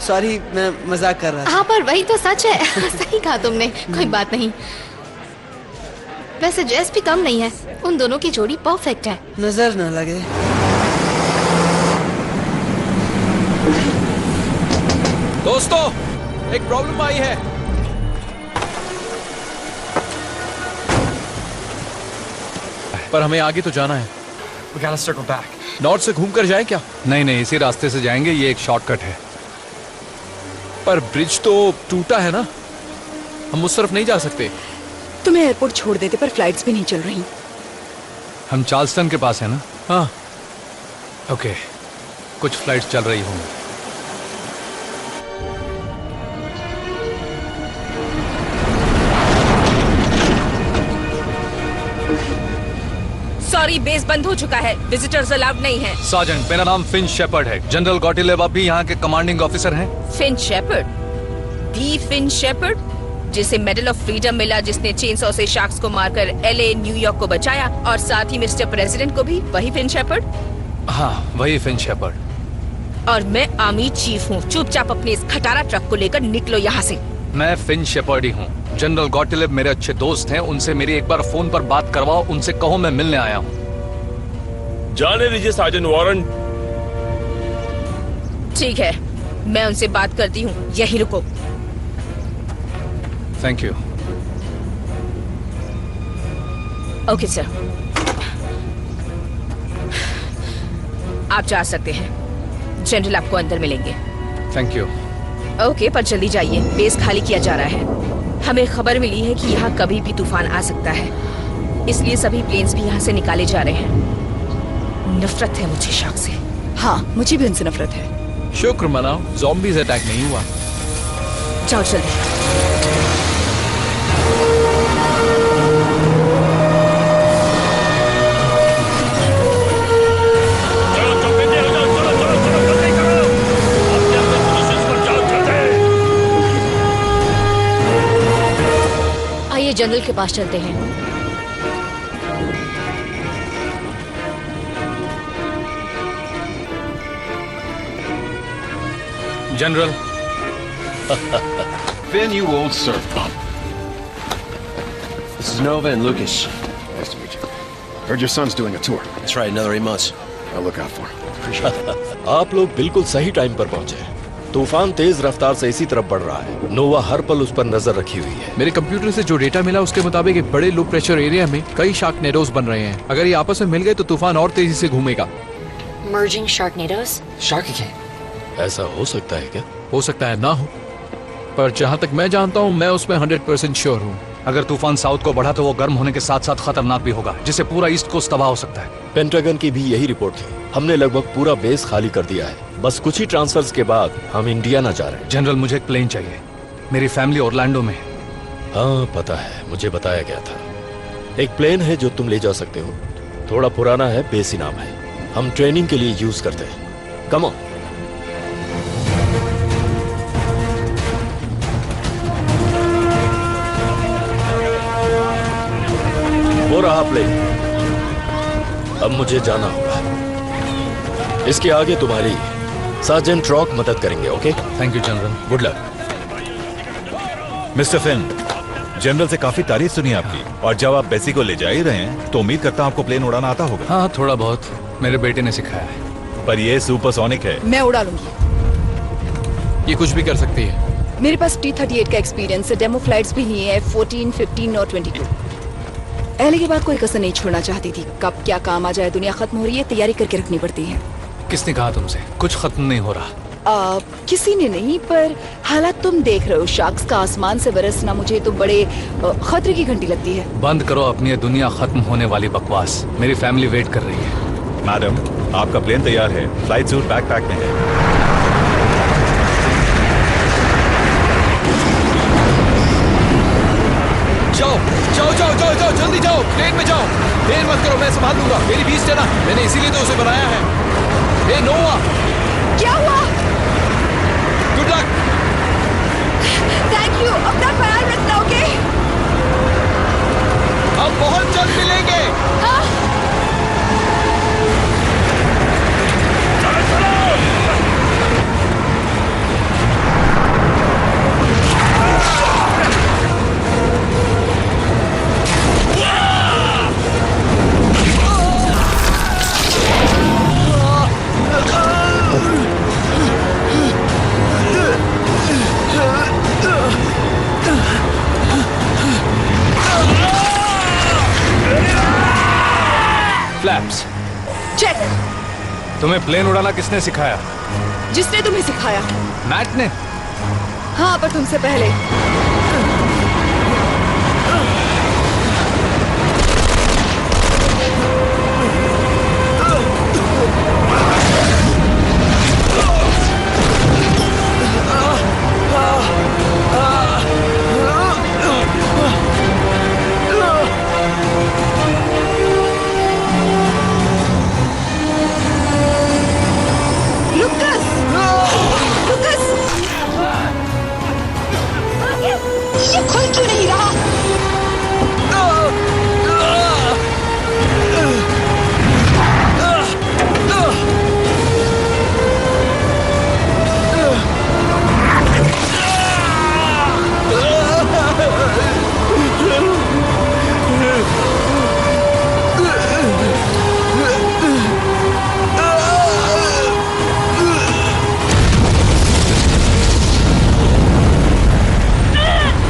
सॉरी, मैं मजाक कर रहा था। हाँ, पर वही तो सच है। सही कहा तुमने, कोई बात नहीं। वैसे जेस भी कम नहीं है, उन दोनों की जोड़ी परफेक्ट है। नजर न लगे। दोस्तों, एक प्रॉब्लम आई है। पर हमें आगे तो जाना है। We gotta circle back. North से घूमकर जाएं क्या? नहीं, इसी रास्ते से जाएंगे, ये एक शॉर्टकट है। पर ब्रिज तो टूटा है ना, हम उस तरफ नहीं जा सकते। तुम्हें एयरपोर्ट छोड़ देते, पर फ्लाइट्स भी नहीं चल रही। हम चार्ल्सटन के पास है ना? हाँ। ओके, कुछ फ्लाइट्स चल रही होंगी। सॉरी और ये बेस बंद हो चुका है। विजिटर्स अलाउड नहीं है। सार्जेंट, मेरा नाम फिन शेपर्ड है। जनरल गॉटिलेव आप भी यहाँ के कमांडिंग ऑफिसर हैं? Finn Shepard? The Finn Shepard जिसे मेडल ऑफ फ्रीडम मिला, जिसने चेनसॉ से शार्क्स को मारकर LA न्यूयॉर्क को बचाया, और साथ ही मिस्टर प्रेसिडेंट को भी। वही फिन शेपर्ड? हाँ, वही फिन शेपर्ड। और मैं आर्मी चीफ हूँ। चुपचाप अपने इस खटारा ट्रक को लेकर निकलो यहाँ से। मैं फिन शेपर्ड ही हूँ। जनरल गॉटिलेव मेरे अच्छे दोस्त हैं, उनसे मेरी एक बार फोन पर बात करवाओ, उनसे कहो मैं मिलने आया हूँ। जाने दीजिए सार्जेंट वॉरेन। ठीक है, मैं उनसे बात करती हूँ, यहीं रुको। Thank you. ओके सर, आप जा सकते हैं। जनरल आपको अंदर मिलेंगे। Thank you. ओके, पर जल्दी जाइए, बेस खाली किया जा रहा है। हमें खबर मिली है कि यहाँ कभी भी तूफान आ सकता है, इसलिए सभी प्लेन्स भी यहाँ से निकाले जा रहे हैं। नफरत है मुझे शार्क से। हाँ, मुझे भी उनसे नफरत है। शुक्र मनाओ, ज़ॉम्बीज़ अटैक नहीं हुआ। जाओ जल्दी। आइए जनरल के पास चलते हैं। General. Finn, you old surf bum. This is Nova and Lucas. Nice to meet you. Heard your son's doing a tour. That's right, another 8 months. I'll look out for him. आप लोग बिल्कुल सही time पर पहुंचे। तूफान तेज रफ्तार से इसी तरफ बढ़ रहा है। नोवा हर पल उस पर नजर रखी हुई है। मेरे कंप्यूटर से जो डेटा मिला उसके मुताबिक एक बड़े लो प्रेशर एरिया में कई शार्कनेडोज बन रहे हैं। अगर ये आपस में मिल गए तो तूफान और तेजी से घूमेगा। Merging sharknadoes? शार्क ऐसा हो सकता है क्या? हो सकता है ना हो, पर जहाँ तक मैं जानता हूँ मैं उसमें 100% श्योर हूँ। अगर तूफान साउथ को बढ़ा तो वो गर्म होने के साथ साथ खतरनाक भी होगा, जिससे पूरा ईस्ट कोस्ट तबाह हो सकता है। पेंटागन की भी यही रिपोर्ट थी। हमने लगभग पूरा बेस खाली कर दिया है। बस कुछ ही ट्रांसफर्स के बाद हम इंडियाना जा रहे हैं। जनरल, मुझे एक प्लेन चाहिए। मेरी फैमिली ओरलैंडो में। हाँ पता है, मुझे बताया गया था। एक प्लेन है जो तुम ले जा सकते हो। थोड़ा पुराना है, बेसी नाम है। हम ट्रेनिंग के लिए यूज करते हैं। Come on. हो रहा प्लेन। अब मुझे जाना होगा। इसके आगे तुम्हारी सार्जेंट रॉक मदद करेंगे। Okay? Thank you general. Good luck. Mister Finn, general से काफी तारीफ सुनी आपकी, और जब आप बेसी को ले जा ही रहे हैं तो उम्मीद करता हूं आपको प्लेन उड़ाना आता होगा। हाँ, थोड़ा बहुत मेरे बेटे ने सिखाया है। पर ये सुपरसोनिक है। मैं उड़ा लूंगी। ये कुछ भी कर सकती है। मेरे पास T-38 का एक्सपीरियंस है। डेमो फ्लाइट्स भी लिए हैं, 14, 15 और 22। LA के बाद कोई कसर नहीं छोड़ना चाहती थी। कब क्या काम आ जाए, दुनिया खत्म हो रही है, तैयारी करके रखनी पड़ती है। किसने कहा तुमसे कुछ खत्म नहीं हो रहा? किसी ने नहीं, पर हालात तुम देख रहे हो। शार्क्स का आसमान से बरसना मुझे तो बड़े खतरे की घंटी लगती है। बंद करो अपनी दुनिया खत्म होने वाली बकवास। मेरी फैमिली वेट कर रही है। मैडम, आपका प्लेन तैयार है। फ्लाइट सूट बैकपैक में है। जाओ जाओ जाओ जाओ जाओ, जल्दी जाओ, प्लेन में जाओ। देर मत करो, मैं संभाल लूंगा। मेरी बीस है ना, मैंने इसीलिए तो उसे बनाया है। ए नोवा, क्या हुआ? Good luck. Thank you. अपना ख्याल रखना। ओके? हम बहुत जल्द मिलेंगे। हाँ? Flaps check. तुम्हें प्लेन उड़ाना किसने सिखाया? जिसने तुम्हें सिखाया। मैट ने? हाँ, पर तुमसे पहले। खुल क्यों नहीं रहा?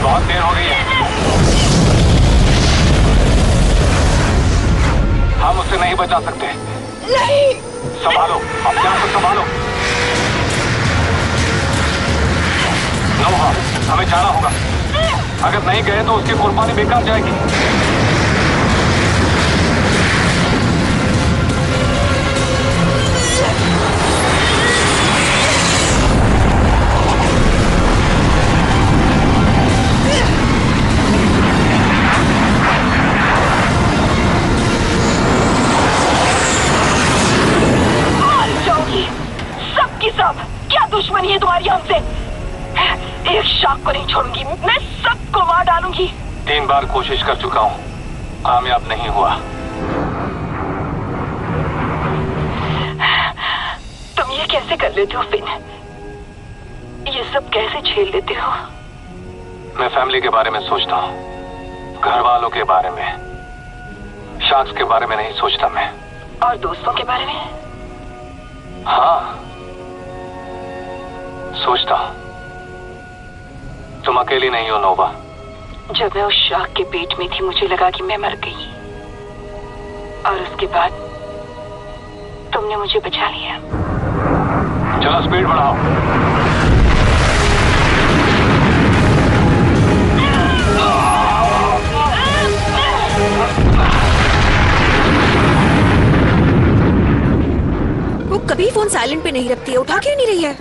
बहुत देर हो गई है। हम उसे नहीं बचा सकते। नहीं। संभालो, अपने आप को संभालो। नोहा, हमें जाना होगा। अगर नहीं गए तो उसकी कुर्बानी बेकार जाएगी। क्या दुश्मनी है तुम्हारी हमसे? एक शाख को नहीं छोड़ूंगी, मैं सबको मार डालूंगी। 3 बार कोशिश कर चुका हूँ, कामयाब नहीं हुआ। तुम ये कैसे कर लेते हो फिन? ये सब कैसे झेल लेते हो? मैं फैमिली के बारे में सोचता हूँ, घर वालों के बारे में, शार्क्स के बारे में नहीं सोचता मैं। और दोस्तों के बारे में? हाँ, सोचता हूँ। तुम अकेली नहीं हो नोवा। जब मैं उस शाख के पेट में थी मुझे लगा कि मैं मर गई, और उसके बाद तुमने मुझे बचा लिया। चलो स्पीड बढ़ाओ। वो कभी फोन साइलेंट पे नहीं रखती है, उठा क्यों नहीं रही है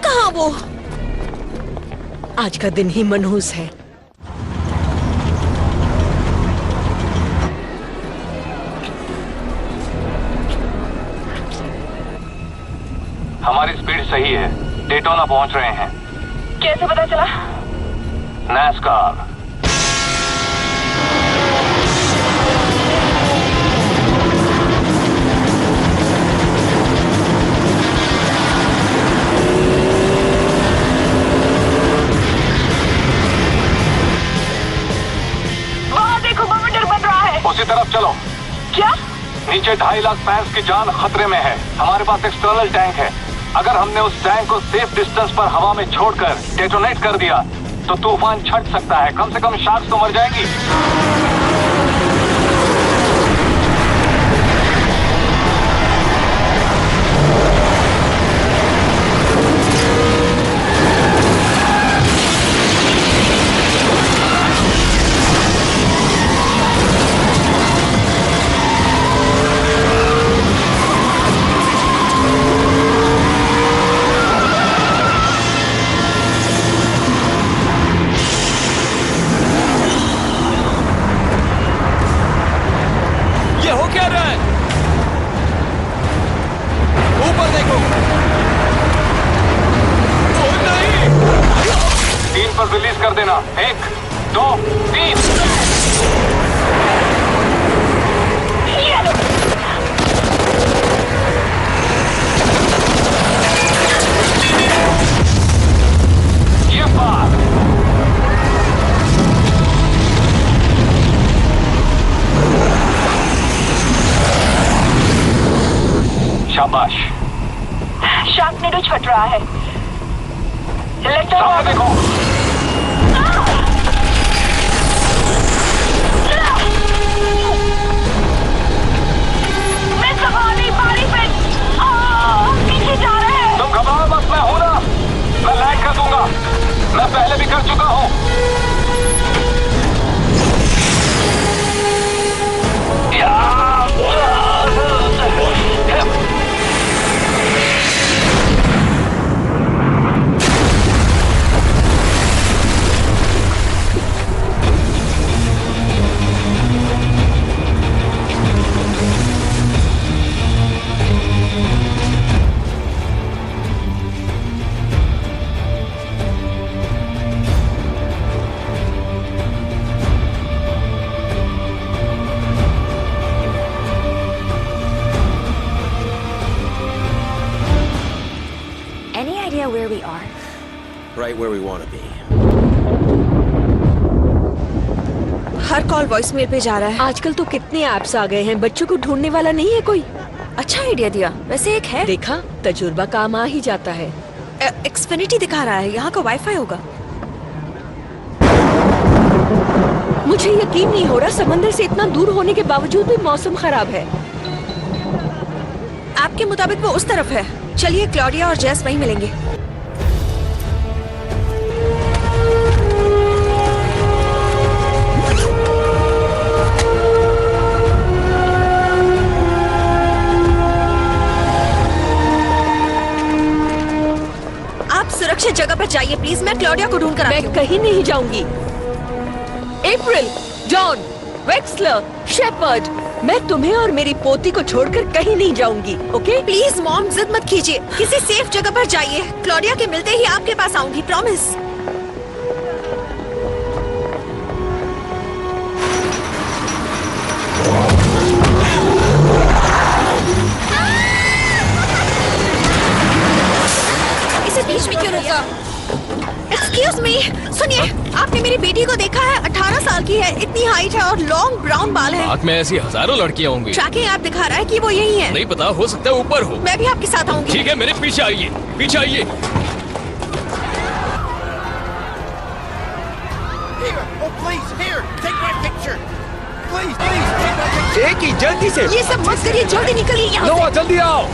कहाँ वो? आज का दिन ही मनहूस है। हमारी स्पीड सही है, डेटोना पहुंच रहे हैं। कैसे पता चला? नैस्कार। उसी तरफ चलो। क्या? नीचे 2.5 लाख फैंस की जान खतरे में है। हमारे पास एक्सटर्नल टैंक है। अगर हमने उस टैंक को सेफ डिस्टेंस पर हवा में छोड़कर डेटोनेट कर दिया तो तूफान छट सकता है। कम से कम शार्क्स तो मर जाएंगी। रिलीज कर देना। 1, 2, 3। ये बात शाबाश। शार्कनेडो छट रहा है। सामने देखो। मैं संभाल नहीं पा रही फिर। पीछे जा रहे हैं। तुम घबराओ मत, मैं हूं ना। मैं लैंड कर दूंगा। मैं पहले भी कर चुका हूं। right where we want to be. Her call voicemail पे जा रहा है। आजकल तो कितने ऐप्स आ गए हैं, बच्चों को ढूंढने वाला नहीं है कोई। अच्छा आइडिया दिया। वैसे एक है, देखा, तजुर्बा काम आ ही जाता है। एक्सफिनिटी दिखा रहा है, यहाँ का वाईफाई होगा। मुझे यकीन नहीं हो रहा, समंदर से इतना दूर होने के बावजूद भी मौसम खराब है। आपके मुताबिक वो उस तरफ है। चलिए क्लॉडिया और जेस वहीं मिलेंगे। आप सुरक्षित जगह पर जाइए प्लीज, मैं क्लॉडिया को ढूंढ कर आती हूँ। मैं कहीं नहीं जाऊंगी। अप्रैल, जॉन, वेक्सलर, शेपर्ड, मैं तुम्हें और मेरी पोती को छोड़कर कहीं नहीं जाऊंगी, ओके? प्लीज मॉम, जिद मत कीजिए, किसी सेफ जगह पर जाइए। क्लॉडिया के मिलते ही आपके पास आऊंगी, प्रॉमिस। इसे बीच में क्यों रोका? एक्सक्यूज मी, सुनिए, आपने मेरी बेटी को देखा है? 18 साल की है, इतनी हाइट है और लॉन्ग ब्राउन बाल है। रात में ऐसी हजारों लड़कियां होंगी। ट्रैकिंग ऐप दिखा रहा है कि वो यही है। नहीं पता, हो सकता है ऊपर हो। मैं भी आपके साथ आऊंगी। ठीक है, मेरे पीछे आइए, पीछे आइए। देखिए जल्दी से। ये सब मत करिए, जल्दी निकलिए यहाँ से। जल्दी आओ।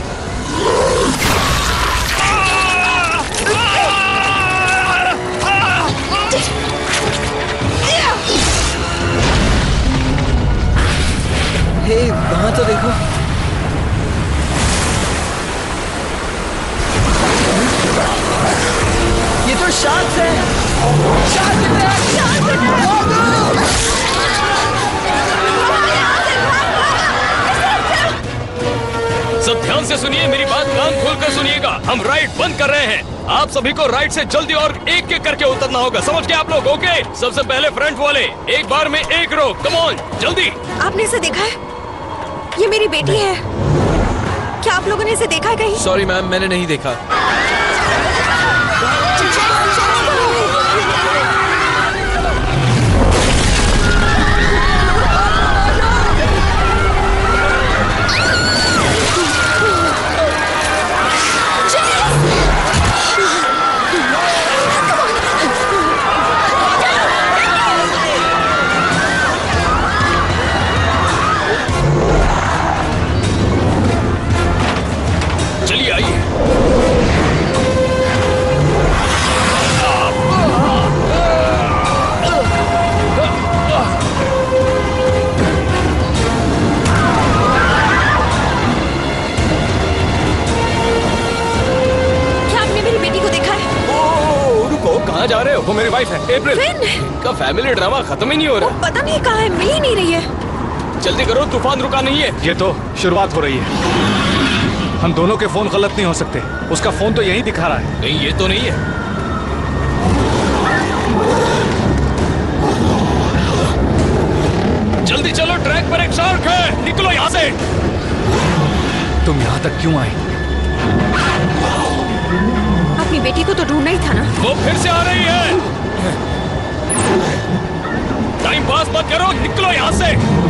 हे, वहाँ तो देखो। ये तो शार्क्स है। सब ध्यान से सुनिए, मेरी बात कान खोलकर सुनिएगा। हम राइड बंद कर रहे हैं। आप सभी को राइड से जल्दी और एक एक करके उतरना होगा, समझ गए आप लोग? ओके, सबसे पहले फ्रंट वाले, एक बार में एक रो, कम ऑन, जल्दी। आपने इसे देखा है? ये मेरी बेटी है। क्या आप लोगों ने इसे देखा है कहीं? सॉरी मैम, मैंने नहीं देखा। चलिए आइए। क्या आपने मेरी बेटी को देखा है? रुको, कहाँ जा रहे हो? वो मेरी वाइफ है, अप्रैल। इनका फैमिली ड्रामा खत्म ही नहीं हो रहा। पता नहीं कहाँ है, मिल ही नहीं रही है। जल्दी करो, तूफान रुका नहीं है। ये तो शुरुआत हो रही है। हम दोनों के फोन गलत नहीं हो सकते। उसका फोन तो यही दिखा रहा है। नहीं, ये तो नहीं है। जल्दी चलो, ट्रैक पर एक शार्क है, निकलो यहाँ से। तुम यहाँ तक क्यों आए? अपनी बेटी को तो ढूंढना ही था ना। वो फिर से आ रही है। टाइम पास मत करो, निकलो यहाँ से।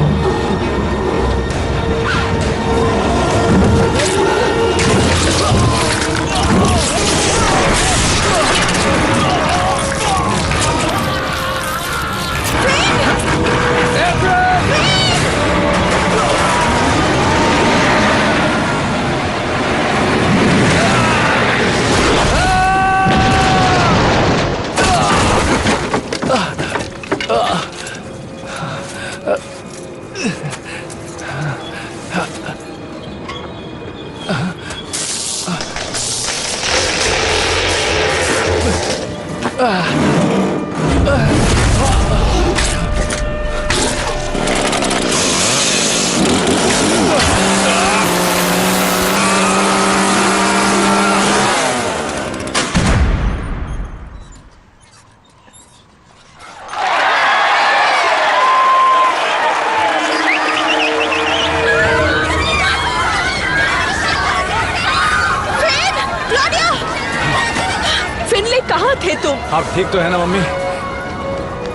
आप ठीक तो है ना मम्मी?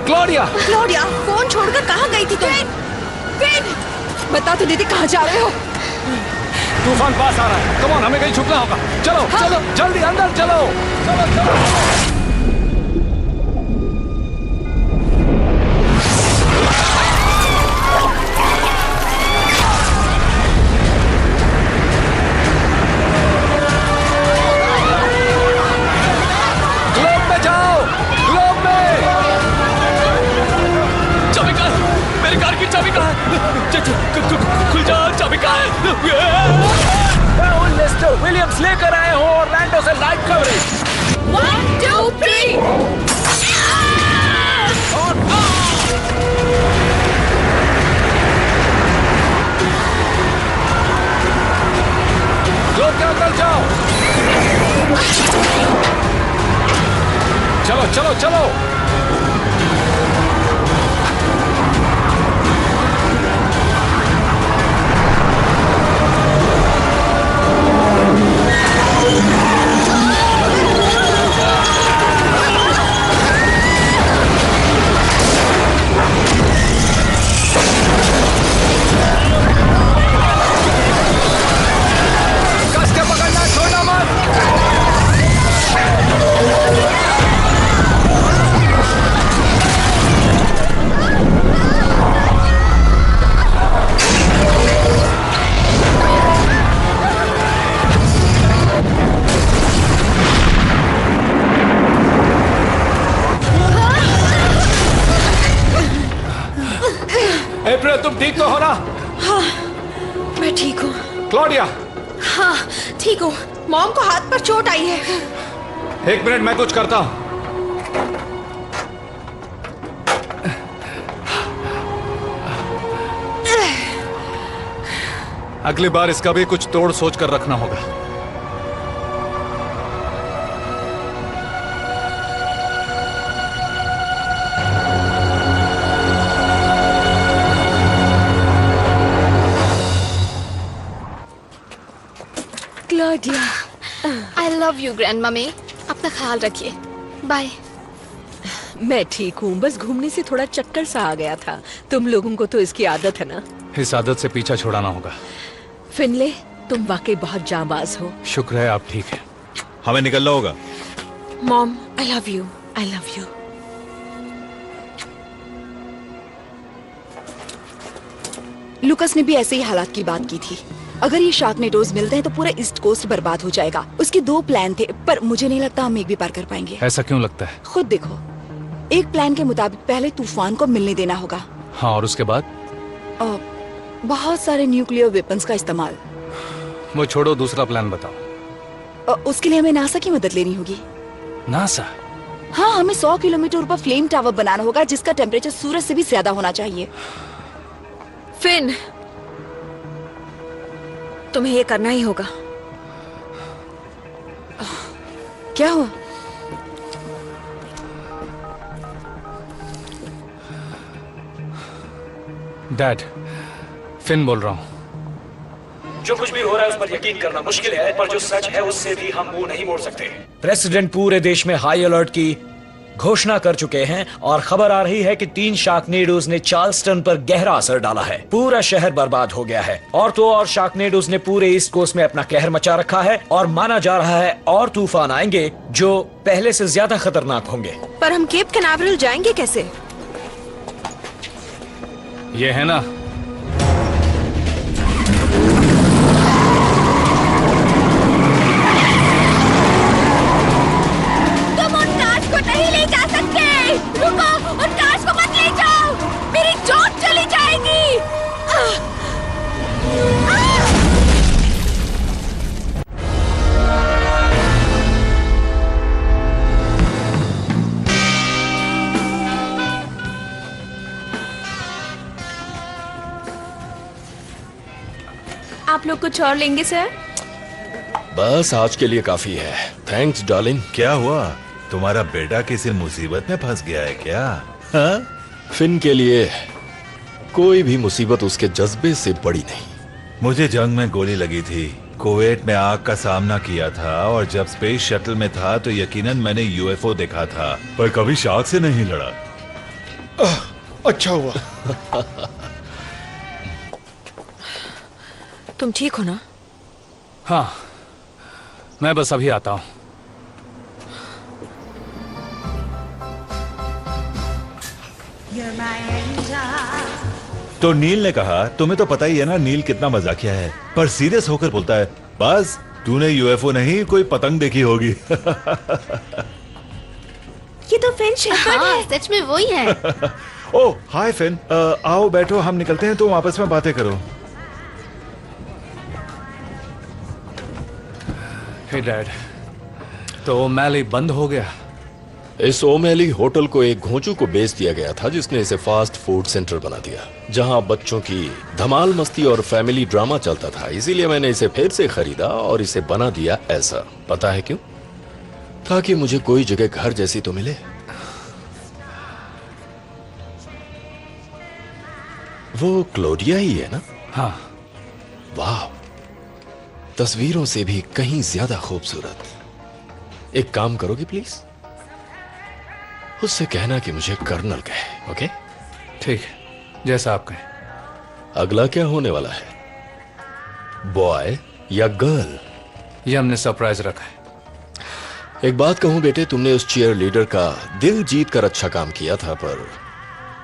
क्लोडिया! क्लोडिया, फोन छोड़कर कहाँ गई थी तुम? फिन! बता तो दीदी कहाँ जा रहे हो? तूफान पास आ रहा है। कम ऑन, हमें कहीं छुपना होगा। चलो चलो जल्दी अंदर चलो। चलो चलो। चाबी कहाँ है? खुल जा, चाबी कहाँ है? मैं उन लेस्टर विलियम्स लेकर आए हूँ ऑरलैंडो से लाइव कवरेज। 1 2 3 ग्लोब के अंदर जाओ। चलो चलो चलो। अप्रैल, तुम ठीक तो हो ना? हाँ, मैं ठीक हूँ। क्लोडिया! हाँ, ठीक हूँ। मॉम को हाथ पर चोट आई है। 1 मिनट, मैं कुछ करता हूँ। अगली बार इसका भी कुछ तोड़ सोच कर रखना होगा। Claudia, I love you, grand mummy. अपना ख्याल रखिए। बाय। मैं ठीक हूँ, बस घूमने से थोड़ा चक्कर सा आ गया था। तुम लोगों को तो इसकी आदत है ना? इस आदत से पीछा छुड़ाना होगा। फिनले, तुम वाकई बहुत जांबाज हो। शुक्र है आप ठीक हैं। हमें निकलना होगा। Mom, I love you. I love you. Lucas ने भी ऐसे ही हालात की बात की थी। अगर ये शार्कनेडोज मिलते हैं तो पूरा ईस्ट कोस्ट बर्बाद हो जाएगा। उसके 2 प्लान थे, पर मुझे नहीं लगता हम एक भी पार कर पाएंगे। ऐसा क्यों लगता है? खुद देखो, एक प्लान के मुताबिक पहले तूफान को मिलने देना होगा। हाँ, और उसके बाद? बहुत सारे न्यूक्लियर वेपन्स का इस्तेमाल। वो छोड़ो, दूसरा प्लान बताओ। उसके लिए हमें नासा की मदद लेनी होगी। नासा? हाँ, हमें 100 किलोमीटर ऊपर फ्लेम टावर बनाना होगा जिसका टेम्परेचर सूरज से भी ज्यादा होना चाहिए। फिन, तुम्हें ये करना ही होगा। क्या हुआ? डैड, फिन बोल रहा हूँ। जो कुछ भी हो रहा है उस पर यकीन करना मुश्किल है, पर जो सच है उससे भी हम मुंह नहीं मोड़ सकते। प्रेसिडेंट पूरे देश में हाई अलर्ट की घोषणा कर चुके हैं और खबर आ रही है कि 3 शार्कनेडोज ने चार्ल्सटन पर गहरा असर डाला है। पूरा शहर बर्बाद हो गया है। और तो और शार्कनेडोज ने पूरे ईस्ट कोस्ट में अपना कहर मचा रखा है और माना जा रहा है और तूफान आएंगे जो पहले से ज्यादा खतरनाक होंगे। पर हम केप कैनावरल जाएंगे कैसे? ये है ना, नहीं ले जा सकते। रुको, उन कार्स को मत ले जाओ, मेरी जान चली जाएगी। आप लोग कुछ और लेंगे सर? बस आज के लिए काफी है। Thanks darling. क्या हुआ? तुम्हारा बेटा किसी मुसीबत में फंस गया है क्या? हाँ? फिन के लिए कोई भी मुसीबत उसके जज्बे से बड़ी नहीं। मुझे जंग में गोली लगी थी, कुवैत में आग का सामना किया था और जब स्पेस शटल में था तो यकीनन मैंने यूएफओ देखा था, पर कभी शार्क से नहीं लड़ा। अच्छा हुआ। तुम ठीक हो ना? हाँ, मैं बस अभी आता हूँ। तो नील ने कहा, तुम्हें तो पता ही है ना नील कितना मजाकिया है, पर सीरियस होकर बोलता है, बस तूने यूएफओ नहीं कोई पतंग देखी होगी। ये तो फिन शेफर्ड है। सच में वही है। ओह हाय फिन, आओ बैठो, हम निकलते हैं, तुम आपस में बातें करो। हे डैड, तो ओमैली बंद हो गया? इस ओमैली होटल को एक घोंचू को बेच दिया गया था जिसने इसे फास्ट फूड सेंटर बना दिया, जहां बच्चों की धमाल मस्ती और फैमिली ड्रामा चलता था। इसीलिए मैंने इसे फिर से खरीदा और इसे बना दिया ऐसा। पता है क्यों? ताकि मुझे कोई जगह घर जैसी तो मिले। वो क्लोडिया ही है ना? हाँ। वाह, तस्वीरों से भी कहीं ज्यादा खूबसूरत। एक काम करोगे प्लीज? उससे कहना कि मुझे कर्नल कहे। ओके? ठीक, जैसा आप कहें। अगला क्या होने वाला है? बॉय या गर्ल? ये हमने सरप्राइज रखा है। एक बात कहूं बेटे, तुमने उस चीयर लीडर का दिल जीत कर अच्छा काम किया था, पर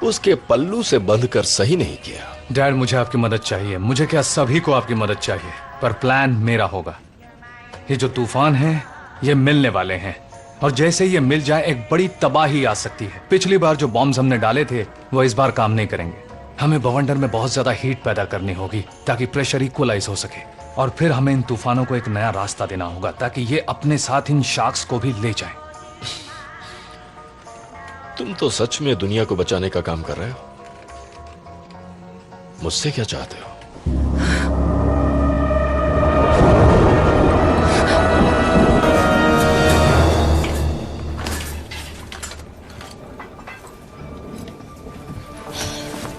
उसके पल्लू से बंध कर सही नहीं किया। डैड, मुझे आपकी मदद चाहिए। मुझे क्या, सभी को आपकी मदद चाहिए, पर प्लान मेरा होगा। ये जो तूफान है ये मिलने वाले हैं, और जैसे ये मिल जाए एक बड़ी तबाही आ सकती है। पिछली बार जो बॉम्ब्स हमने डाले थे वो इस बार काम नहीं करेंगे। हमें बवंडर में बहुत ज्यादा हीट पैदा करनी होगी ताकि प्रेशर इक्वलाइज हो सके, और फिर हमें इन तूफानों को एक नया रास्ता देना होगा ताकि ये अपने साथ इन शार्क्स को भी ले जाएं। तुम तो सच में दुनिया को बचाने का काम कर रहे हो। मुझसे क्या चाहते हो?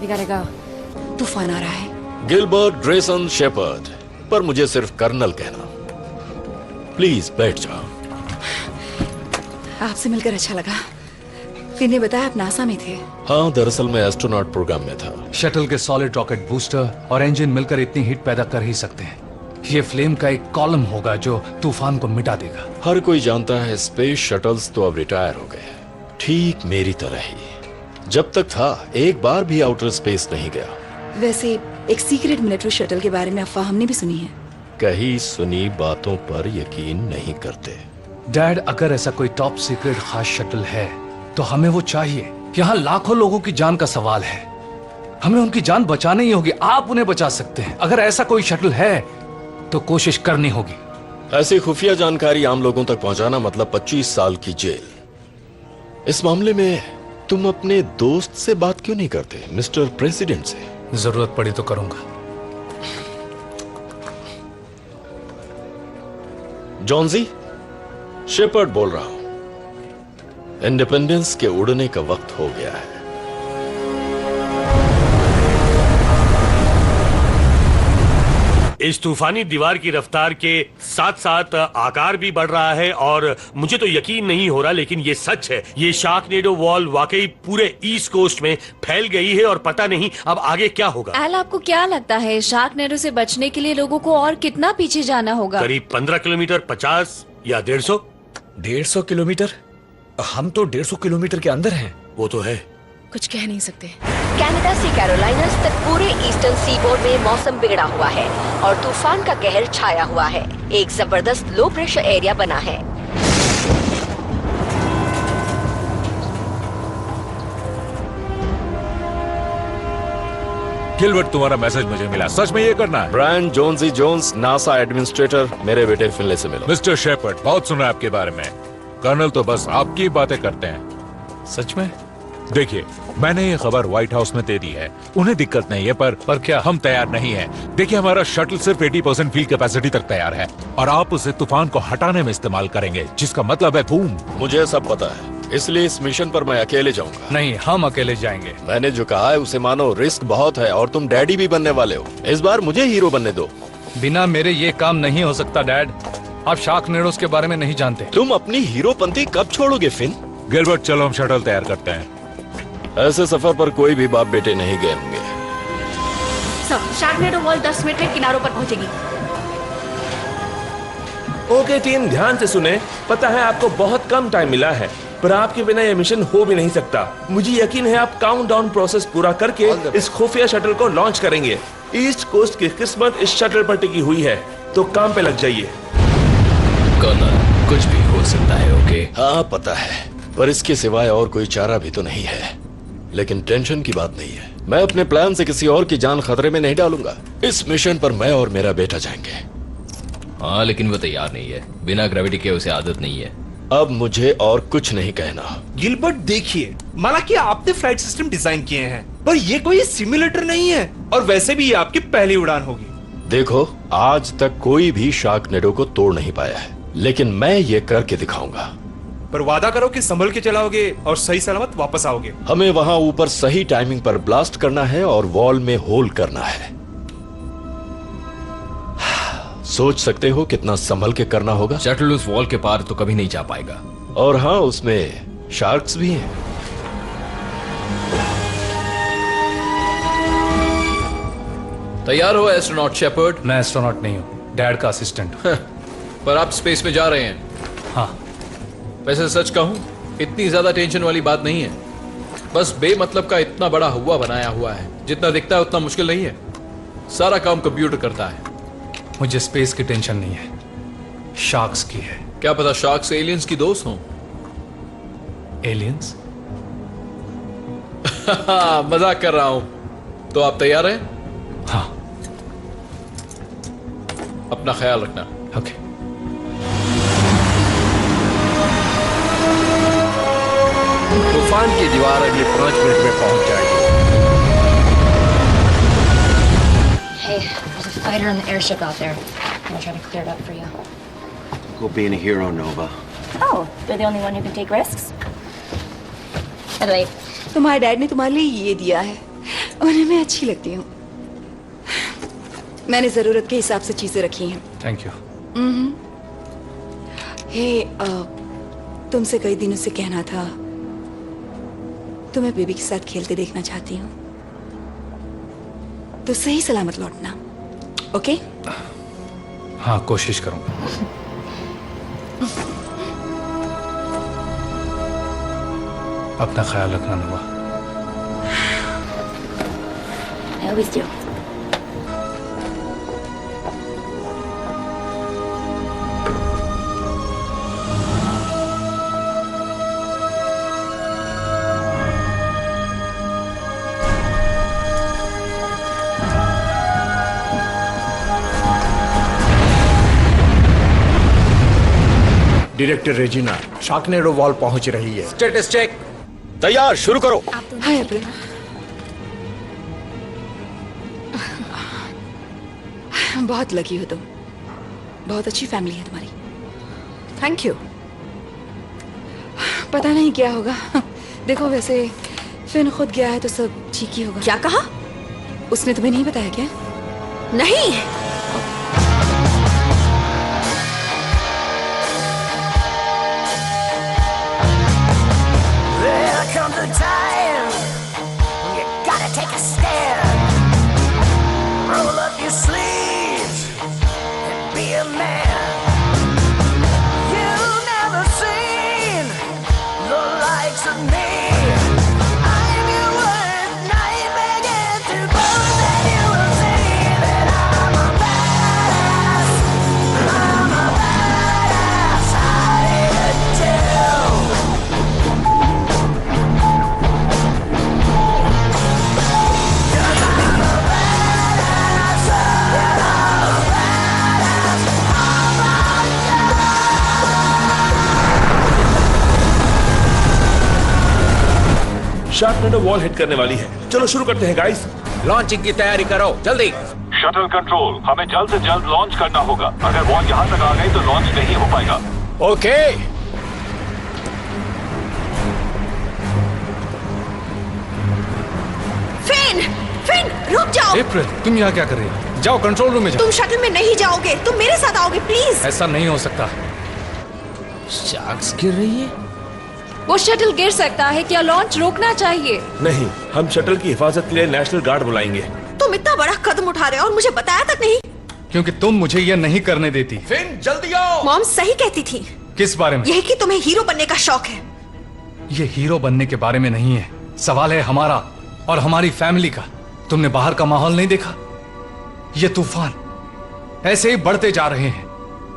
We gotta go. तूफान आ रहा है। गिलबर्ट ड्रेसन शेपर्ड, पर मुझे सिर्फ कर्नल कहना। प्लीज बैठ जाओ। आपसे मिलकर अच्छा लगा। फिर ने बताया आप नासा में थे। हाँ, दरअसल मैं एस्ट्रोनॉट प्रोग्राम में था। शटल के सॉलिड रॉकेट बूस्टर और इंजन मिलकर इतनी हीट पैदा कर ही सकते हैं। ये फ्लेम का एक कॉलम होगा जो तूफान को मिटा देगा। हर कोई जानता है स्पेस शटल्स तो अब रिटायर हो गए, ठीक मेरी तरह ही। जब तक था एक बार भी आउटर स्पेस नहीं गया। वैसे एक सीक्रेट मिलिट्री शटल के बारे में अफवाह हमने भी सुनी है। कहीं सुनी बातों पर यकीन नहीं करते। डैड, अगर ऐसा कोई टॉप सीक्रेट खास शटल है तो हमें वो चाहिए। यहाँ लाखों लोगों की जान का सवाल है, हमें उनकी जान बचानी ही होगी। आप उन्हें बचा सकते हैं। अगर ऐसा कोई शटल है तो कोशिश करनी होगी। ऐसी खुफिया जानकारी आम लोगों तक पहुंचाना मतलब 25 साल की जेल। इस मामले में तुम अपने दोस्त से बात क्यों नहीं करते, मिस्टर प्रेसिडेंट से? जरूरत पड़ी तो करूंगा। जॉन्जी, शेपर्ड बोल रहा हूं। इंडिपेंडेंस के उड़ने का वक्त हो गया है। इस तूफानी दीवार की रफ्तार के साथ साथ आकार भी बढ़ रहा है, और मुझे तो यकीन नहीं हो रहा, लेकिन ये सच है। ये शार्कनेडो वॉल वाकई पूरे ईस्ट कोस्ट में फैल गई है और पता नहीं अब आगे क्या होगा। एल, आपको क्या लगता है शार्कनेडो से बचने के लिए लोगों को और कितना पीछे जाना होगा? करीब 15 किलोमीटर, 50 या 150? 150 किलोमीटर? हम तो 150 किलोमीटर के अंदर हैं। वो तो है। कुछ कह नहीं सकते। कनाडा से कैरोलिनास तक पूरे ईस्टर्न सीबोर्ड में मौसम बिगड़ा हुआ है और तूफान का कहर छाया हुआ है। एक जबरदस्त लो प्रेशर एरिया बना है। गिलबर्ट, तुम्हारा मैसेज मुझे मिला, सच में ये करना है? ब्रायन जोन्सी जोन्स, नासा एडमिनिस्ट्रेटर, मेरे बेटे फिनले से मिलो। मिस्टर शेपर्ड, बहुत सुना आपके बारे में। कर्नल तो बस आपकी बातें करते हैं। सच में? देखिए, मैंने ये खबर व्हाइट हाउस में दे दी है। उन्हें दिक्कत नहीं है, पर क्या हम तैयार नहीं हैं। देखिए, हमारा शटल सिर्फ 80% फ्यूल कैपेसिटी तक तैयार है और आप उसे तूफान को हटाने में इस्तेमाल करेंगे, जिसका मतलब है बूम। मुझे सब पता है, इसलिए इस मिशन पर मैं अकेले जाऊंगा। नहीं, हम अकेले जाएंगे। मैंने जो कहा है उसे मानो। रिस्क बहुत है और तुम डैडी भी बनने वाले हो। इस बार मुझे हीरो बनने दो। बिना मेरे ये काम नहीं हो सकता डैड। आप शार्कनेडोस के बारे में नहीं जानते। तुम अपनी हीरोपंती कब छोड़ोगे फिन? गिलबर्ट चलो हम शटल तैयार करते हैं। ऐसे सफर पर कोई भी बाप बेटे नहीं गए होंगे। सर, शार्कनेडो वॉल 10 मिनट में किनारों पर पहुंचेगी। ओके टीम, ध्यान से सुने। पता है आपको बहुत कम टाइम मिला है, पर आपके बिना यह मिशन हो भी नहीं सकता। मुझे यकीन है आप काउंटडाउन प्रोसेस पूरा करके इस खुफिया शटल को लॉन्च करेंगे। ईस्ट कोस्ट की किस्मत इस शटल पर टिकी हुई है, तो काम पे लग जाइए। कर्नल, कुछ भी हो सकता है। ओके हाँ पता है, पर इसके सिवाय और कोई चारा भी तो नहीं है। लेकिन टेंशन की बात नहीं है, मैं अपने प्लान से किसी और की जान खतरे में नहीं डालूंगा। इस मिशन पर मैं और मेरा बेटा जाएंगे। हाँ, लेकिन वो तैयार नहीं है। बिना ग्रेविटी के उसे आदत नहीं है। अब मुझे और कुछ नहीं कहना। गिलबर्ट देखिए, माना कि आपने फ्लाइट सिस्टम डिजाइन किए हैं, पर ये कोई सिमुलेटर नहीं है, और वैसे भी ये आपकी पहली उड़ान होगी। देखो, आज तक कोई भी शार्कनेडो को तोड़ नहीं पाया है, लेकिन मैं ये करके दिखाऊंगा। पर वादा करो कि संभल के चलाओगे और सही सलामत वापस आओगे। हमें वहां ऊपर सही टाइमिंग पर ब्लास्ट करना है और वॉल में होल करना है। सोच सकते हो कितना संभल के करना होगा? शटल उस वॉल के पार तो कभी नहीं जा पाएगा। और हाँ, उसमें शार्क्स भी हैं। तैयार हो एस्ट्रोनॉट शेपर्ड? मैं एस्ट्रोनॉट नहीं हूँ, डैड का असिस्टेंट। पर आप स्पेस में जा रहे हैं। हाँ। वैसे सच कहूं, इतनी ज्यादा टेंशन वाली बात नहीं है। बस बेमतलब का इतना बड़ा हुआ बनाया हुआ है, जितना दिखता है उतना मुश्किल नहीं है। सारा काम कंप्यूटर करता है। मुझे स्पेस की टेंशन नहीं है, शार्क्स की है। क्या पता शार्क्स एलियंस की दोस्त हों? एलियंस? मजाक कर रहा हूं। तो आप तैयार हैं? हाँ। अपना ख्याल रखना। ओके। तूफान की दीवार अगले 5 मिनट में पहुंच जाएगी। Hey, there's a fighter in the airship out there. I'm gonna try to clear it up for you. Go being a hero, Nova. Oh, you're the only one who can take risks? By the way, तुम्हारे dad ने तुम्हारे लिए ये दिया है, उन्हें मैं अच्छी लगती हूँ। मैंने जरूरत के हिसाब से चीजें रखी हैं। Thank you. हे, तुमसे कई दिनों से कहना था, तुम्हें बेबी के साथ खेलते देखना चाहती हूँ। तो सही सलामत लौटना, ओके? हाँ, कोशिश करूंगा। अपना ख्याल रखना Nova. I always do. Director Regina, Sharknado wall पहुंच रही है। Status check. तैयार, शुरू करो। हाय अप्रैल। बहुत लकी हो तुम, बहुत अच्छी फैमिली है तुम्हारी। Thank you. पता नहीं क्या होगा। देखो, वैसे फिन खुद गया है तो सब ठीक ही होगा। क्या कहा? उसने तुम्हें नहीं बताया क्या? नहीं। There comes a time when you gotta take a stand. Roll up your sleeves and be a man. You've never seen the likes of me. I'm your worst nightmare to both, and you will see that I'm a badass. I'm a badass. I tell. Sharknado wall hit करने वाली है। चलो शुरू करते हैं guys. Launching की तैयारी करो, जल्दी। शटल कंट्रोल, हमें जल्द से जल्द लॉन्च करना होगा। अगर वॉल यहाँ तक आ गई तो लॉन्च नहीं हो पाएगा। ओके। फिन! फिन! फिन, रुक जाओ। अप्रैल, तुम यहाँ क्या कर रही हो? जाओ कंट्रोल रूम में जाओ। तुम शटल में नहीं जाओगे, तुम मेरे साथ आओगे प्लीज। ऐसा नहीं हो सकता। शार्क्स गिर रही है? वो शटल गिर सकता है, क्या लॉन्च रोकना चाहिए? नहीं, हम शटल की हिफाजत के लिए नेशनल गार्ड बुलाएंगे। तुम इतना बड़ा कदम उठा रहे हो और मुझे बताया तक नहीं। क्योंकि तुम मुझे ये नहीं करने देती। फिन जल्दी आओ। मॉम सही कहती थी। किस बारे में? यही कि तुम्हें हीरो बनने का शौक है। ये हीरो बनने के बारे में नहीं है, सवाल है हमारा और हमारी फैमिली का। तुमने बाहर का माहौल नहीं देखा? ये तूफान ऐसे ही बढ़ते जा रहे हैं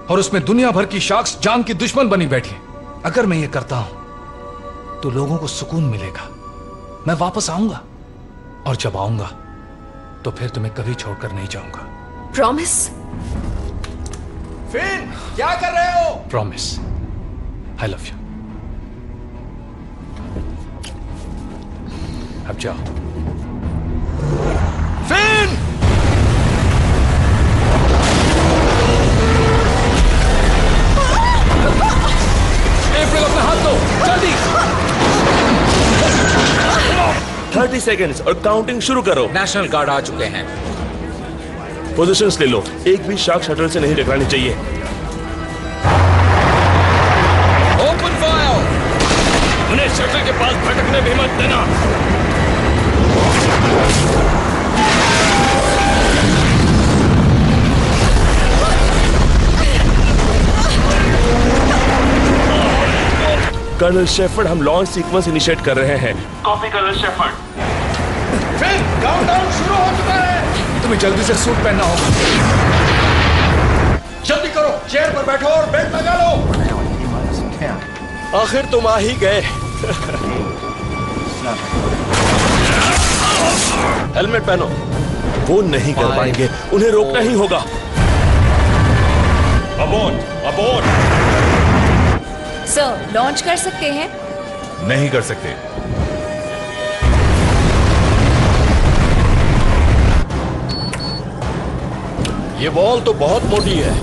और उसमें दुनिया भर की शार्क्स जान की दुश्मन बनी बैठी है। अगर मैं ये करता हूं तो लोगों को सुकून मिलेगा, मैं वापस आऊंगा और जब आऊंगा तो फिर तुम्हें कभी छोड़कर नहीं जाऊंगा। प्रॉमिस? फिन क्या कर रहे हो? प्रॉमिस। I love you. अब जाओ। फिन! अप्रैल अपना हाथ दो, जल्दी। 30 सेकेंड्स और काउंटिंग शुरू करो। नेशनल गार्ड आ चुके हैं। पोजीशंस ले लो, एक भी शार्क शटल से नहीं टकरानी चाहिए। Open fire! उन्हें शटल के पास भटकने भी मत देना। कर्नल शेफर्ड, हम लॉन्च सीक्वेंस इनिशिएट कर रहे हैं। Copy colonel Shepherd. Finn countdown शुरू हो चुका है। तुम्हें जल्दी से सूट पहनना होगा। जल्दी करो, चेयर पर बैठो और बेल्ट लगा लो। आखिर तुम आ ही गए। हेलमेट पहनो। वो नहीं कर पाएंगे, उन्हें रोकना ही होगा। Abode, abode. सर, लॉन्च कर सकते हैं? नहीं कर सकते। ये बॉल तो बहुत मोटी है।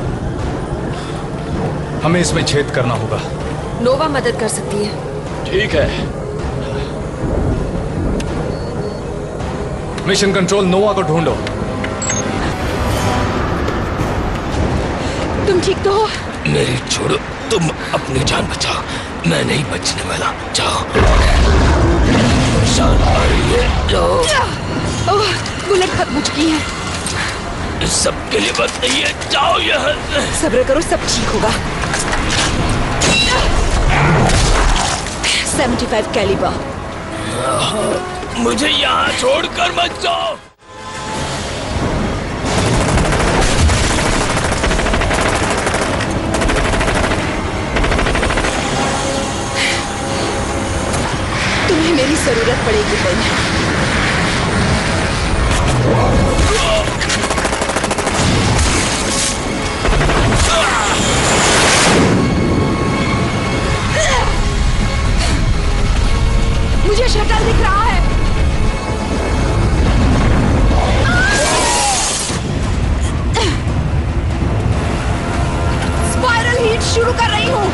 हमें इसमें छेद करना होगा। नोवा मदद कर सकती है। ठीक है। मिशन कंट्रोल, नोवा को ढूंढो। तुम ठीक तो हो? मेरी छोड़ो, तुम अपनी जान बचाओ, मैं नहीं बचने वाला। जाओ। शान आ रही है, जाओ। ओह, बुलेट खत्म हो चुकी है। सबके लिए बात नहीं है, जाओ यहाँ। सब्र करो, सब ठीक होगा। 75 कैलिबर। मुझे यहाँ छोड़कर मत जाओ। तुम्हें मेरी जरूरत पड़ेगी फिन। मुझे शटल दिख रहा है। स्पाइरल हीट शुरू कर रही हूँ।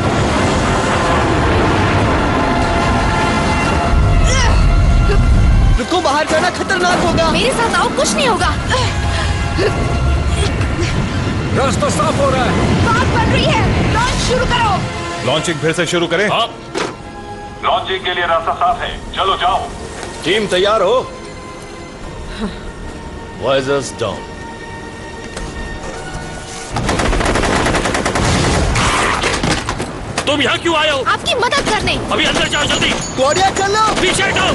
रुको, बाहर जाना खतरनाक होगा। मेरे साथ आओ, कुछ नहीं होगा। रास्ता साफ हो रहा है। बात बन रही है, लॉन्च शुरू करो। लॉन्चिंग फिर से शुरू करें? हाँ। लॉन्चिंग के लिए रास्ता साफ है, चलो जाओ। टीम तैयार हो? Visors down. तुम यहाँ क्यों आए हो? आपकी मदद करने। अभी अंदर जाओ, जल्दी। क्लॉडिया चलो, पीछे हटो,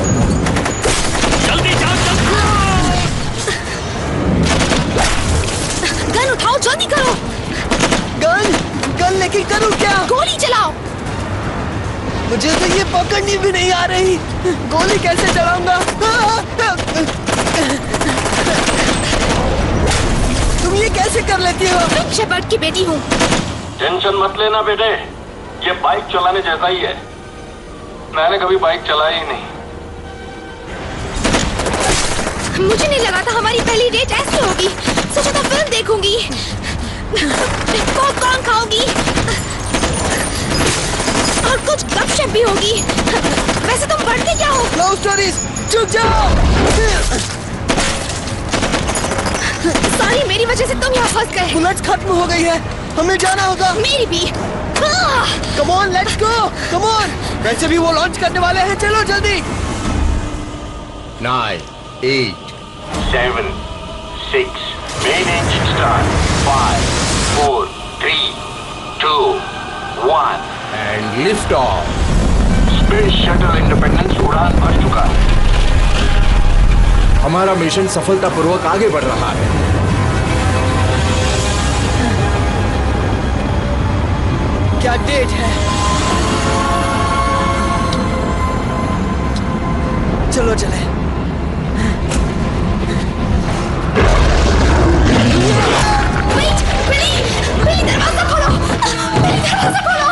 जल्दी जाओ, जल्दी। गन उठाओ, जल्दी करो। गन लेके करूँ क्या? गोली चलाओ। मुझे तो ये पकड़नी भी नहीं आ रही। गोली कैसे चलाऊंगा? तुम ये कैसे कर लेती हो? फिन शेफर्ड की बेटी हूँ। टेंशन मत लेना बेटे, ये बाइक चलाने जैसा ही है। मैंने कभी बाइक चलाई ही नहीं। मुझे नहीं लगा था हमारी पहली डेट ऐसी होगी। सोचा था फिल्म देखूंगी, पॉपकॉर्न खाऊंगी और कुछ गपशप भी होगी। वैसे तुम पढ़ते क्या हो? Love stories. चुप जाओ। सारी मेरी वजह से तुम यहाँ फंस गए। बुलेट्स खत्म हो गई है, हमें जाना होगा। मेरी भी। Come on, let's go, come on. वैसे भी वो लॉन्च करने वाले हैं, चलो जल्दी। 9, 8, 7, 6, main engine start. 5, 4, 3, 2, 1. and lift off. Space shuttle independence उड़ान भर चुका है। हमारा मिशन सफलतापूर्वक आगे बढ़ रहा है। क्या डेट है? चलो चले। मेरी दरवाजा खोलो, मेरी दरवाजा खोलो।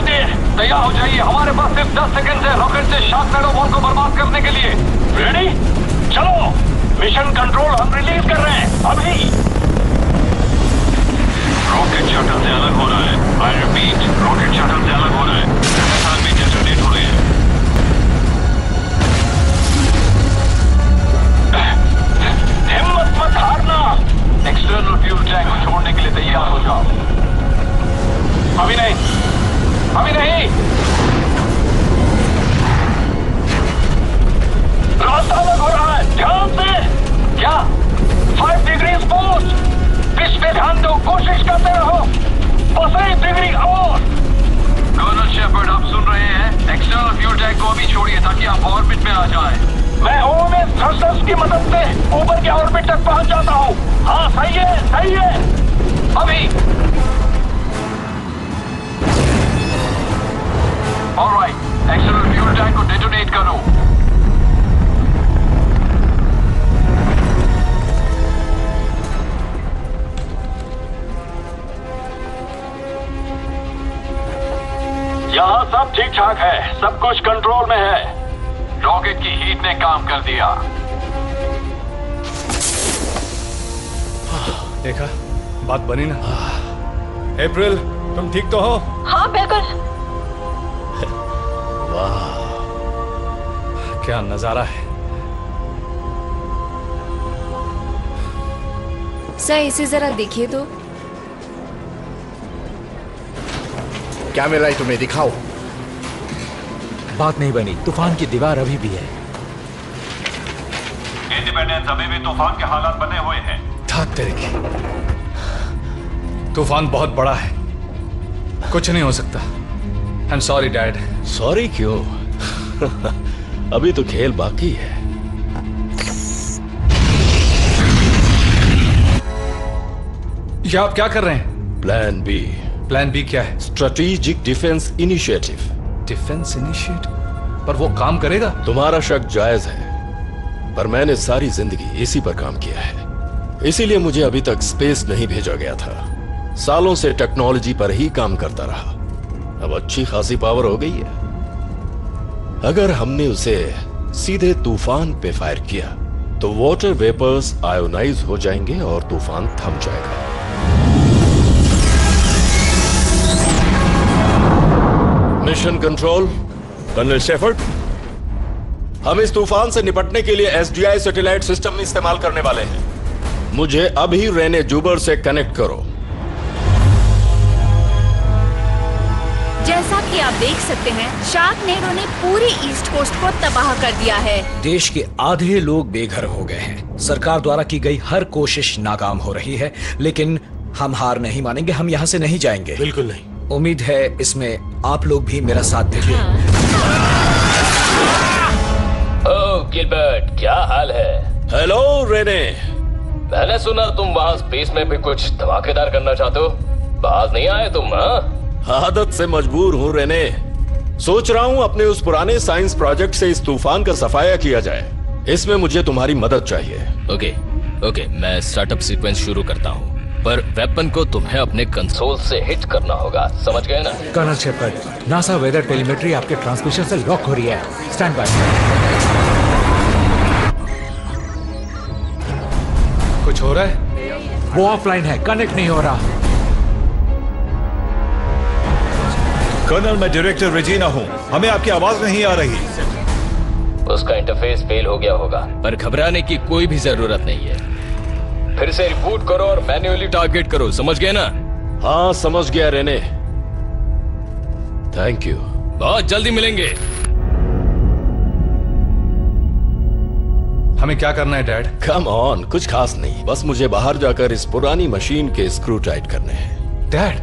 नहीं, तैयार हो जाइए, हमारे पास सिर्फ 10 सेकंड है रॉकेट से शार्कनेडो बॉल को बर्बाद करने के लिए। रेडी? चलो, मिशन कंट्रोल हम रिलीज कर रहे हैं अभी। रॉकेट शटल से अलग हो रहा है। आई रिपीट, रॉकेट शटल से अलग हो रहा है। भी डेटोनेट हो रहे हैं। हिम्मत मत हारना। एक्सटर्नल फ्यूल टैंक को छोड़ने के लिए तैयार हो जाओ। अभी नहीं, अभी नहीं। रास्ता अलग हो रहा है, ध्यान से। क्या? 5 डिग्रीज पोस्ट। पिच पे ध्यान दो, कोशिश करते रहो। बस 1 डिग्री और। कर्नल शेफर्ड, आप सुन रहे हैं? एक्सटर्नल फ्यूल टैंक को अभी छोड़िए ताकि आप ऑर्बिट में आ जाएं। मैं ओएमएस थ्रस्टर्स की मदद से ऊपर के ऑर्बिट तक पहुंच जाता हूं। हाँ, सही है, सही है। अभी ऑलराइट, एक्सटर्नल फ्यूल टैंक को डेटोनेट करो। यहाँ सब ठीक ठाक है, सब कुछ कंट्रोल में है। रॉकेट की हीट ने काम कर दिया। देखा, बात बनी ना। अप्रैल, तुम ठीक तो हो? हाँ बिल्कुल। वाह, क्या नजारा है। सर इसे जरा देखिए तो। क्या मिला है तुम्हें? दिखाओ। बात नहीं बनी, तूफान की दीवार अभी भी है। इंडिपेंडेंस अभी भी तूफान के हालात बने हुए हैं। तेरे की। तूफान बहुत बड़ा है, कुछ नहीं हो सकता। I am sorry dad. Sorry क्यों? अभी तो खेल बाकी है। ये आप क्या कर रहे हैं? Plan B. प्लान बी क्या है? Strategic defence initiative. Defence initiative? पर वो काम करेगा? तुम्हारा शक जायज है, पर मैंने सारी जिंदगी इसी पर काम किया है। इसीलिए मुझे अभी तक स्पेस नहीं भेजा गया था। सालों से टेक्नोलॉजी पर ही काम करता रहा। अब अच्छी खासी पावर हो गई है। अगर हमने उसे सीधे तूफान पे फायर किया तो वाटर वेपर्स आयोनाइज हो जाएंगे और तूफान थम जाएगा। मिशन कंट्रोल, कर्नल शेफर्ड, हम इस तूफान से निपटने के लिए एसडीआई सैटेलाइट सिस्टम इस्तेमाल करने वाले हैं। मुझे अभी रेने जुबर से कनेक्ट करो। जैसा कि आप देख सकते हैं, शार्कनेडो ने पूरे ईस्ट कोस्ट को तबाह कर दिया है। देश के आधे लोग बेघर हो गए हैं। सरकार द्वारा की गई हर कोशिश नाकाम हो रही है, लेकिन हम हार नहीं मानेंगे। हम यहाँ से नहीं जाएंगे। बिल्कुल नहीं। उम्मीद है इसमें आप लोग भी मेरा साथ देंगे। ओह गिलबर्ट, क्या हाल है? Hello Rene. मैंने सुना तुम वहाँ स्पेस में भी कुछ धमाकेदार करना चाहते हो। बाज नहीं आए तुम? आदत से मजबूर हूँ रेने। सोच रहा हूँ अपने उस पुराने साइंस प्रोजेक्ट से इस तूफान का सफाया किया जाए। इसमें मुझे तुम्हारी मदद चाहिए। ओके, मैं स्टार्टअप सीक्वेंस शुरू करता हूँ। पर वेपन को तुम्हें अपने कंसोल से हिट करना होगा, समझ गए ना? Colonel Shepherd, NASA weather telemetry आपके ट्रांसमिशन से लॉक हो रही है। Stand by. कुछ हो रहा है? वो ऑफलाइन है, कनेक्ट नहीं हो रहा। कर्नल, मैं डायरेक्टर रेजिना हूँ, हमें आपकी आवाज नहीं आ रही। उसका इंटरफेस फेल हो गया होगा। पर घबराने की कोई भी जरूरत नहीं है। फिर से रिबूट करो और मैन्युअली टारगेट करो, समझ गए ना? हाँ समझ गया रेने, थैंक यू। बहुत जल्दी मिलेंगे। हमें क्या करना है डैड? कम ऑन, कुछ खास नहीं, बस मुझे बाहर जाकर इस पुरानी मशीन के स्क्रू टाइट करने हैं। डैड,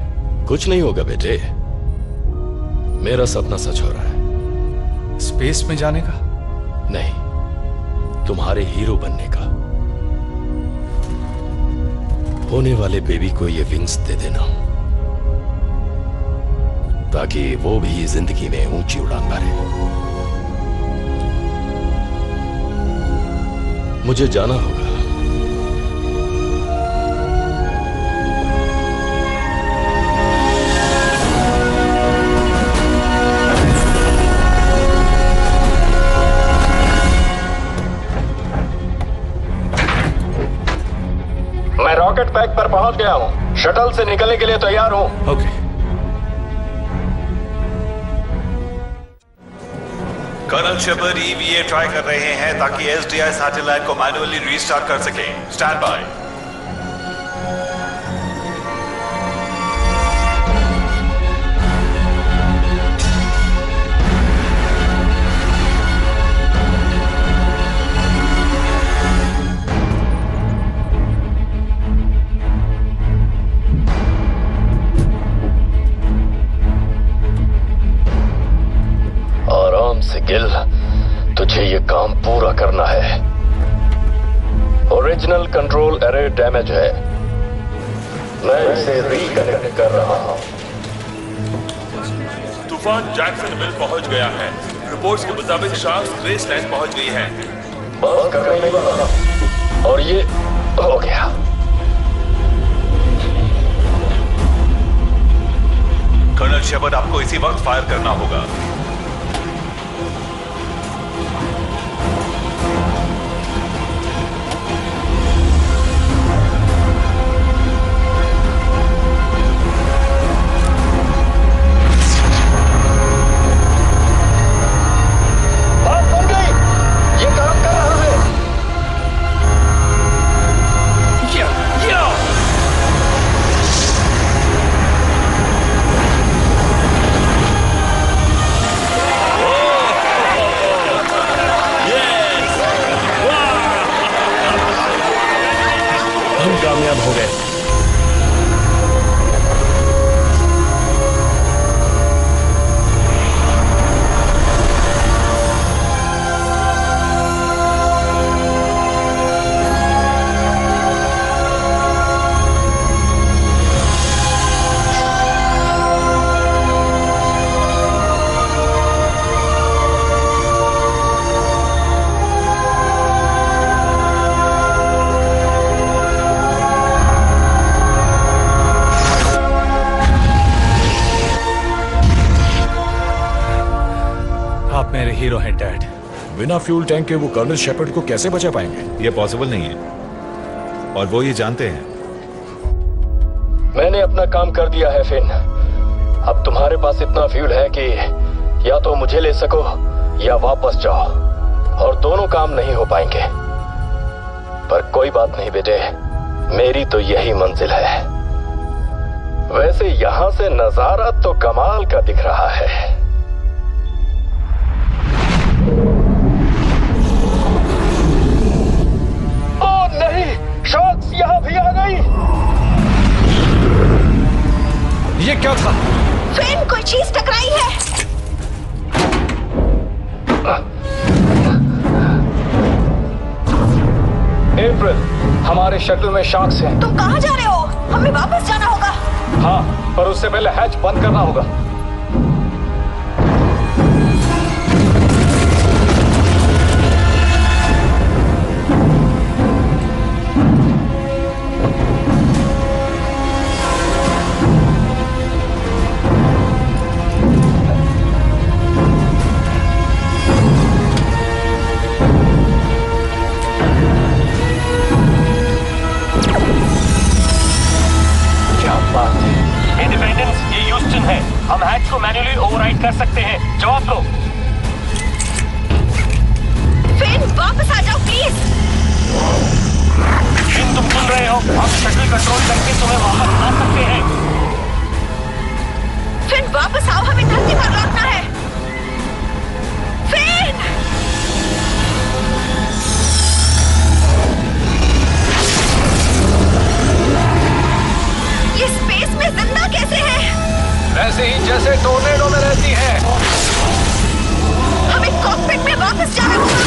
कुछ नहीं होगा बेटे, मेरा सपना सच हो रहा है। स्पेस में जाने का? नहीं, तुम्हारे हीरो बनने का। होने वाले बेबी को ये विंग्स दे देना ताकि वो भी जिंदगी में ऊंची उड़ान मारे। मुझे जाना होगा। मैं रॉकेट पैक पर पहुंच गया हूं, शटल से निकलने के लिए तैयार हूं। Okay. Colonel Shepherd EVA try कर रहे हैं ताकि एसडीआई सैटेलाइट को मैन्युअली रीस्टार्ट कर सके। Stand by. से गिल, तुझे ये काम पूरा करना है। ओरिजिनल कंट्रोल एरे डैमेज है, मैं इसे रिकनेक्ट कर रहा हूं। तूफान जैक्सनविल पहुंच गया है। रिपोर्ट्स के मुताबिक शार्क्स ग्रेसलैंड पहुंच गई है। बस करने वाला और ये हो गया। कर्नल शेफर्ड, आपको इसी वक्त फायर करना होगा। कामयाब हो गए। मेरे हीरो हैं डैड। बिना फ्यूल टैंक के वो कर्नल शेफर्ड को कैसे बचा पाएंगे? ये पॉसिबल नहीं है और वो ये जानते हैं। मैंने अपना काम कर दिया है फिन। अब तुम्हारे पास इतना फ्यूल है कि या तो मुझे ले सको या वापस जाओ, और दोनों काम नहीं हो पाएंगे। पर कोई बात नहीं बेटे, मेरी तो यही मंजिल है। वैसे यहां से नजारा तो कमाल का दिख रहा है। शार्क्स यहाँ भी आ गई। ये क्या था? फिन, कोई चीज टकराई है। अप्रैल, हमारे शटल में शार्क्स हैं। तुम कहाँ जा रहे हो? हमें वापस जाना होगा। हाँ, पर उससे पहले हैच बंद करना होगा। हैच को मैन्युअली ओवरराइड कर सकते हैं। जवाब दो। फिन वापस आ जाओ प्लीज। फिन तुम सुन रहे हो? हम शटल कंट्रोल करके तुम्हें वापस ला सकते हैं। फिन वापस आओ, हमें धरती पर लौटना है। फिन! ये स्पेस में जिंदा कैसे है? वैसे ही जैसे टोर्नेडो में रहती है। हमें कॉकपिट में वापस जाना होगा।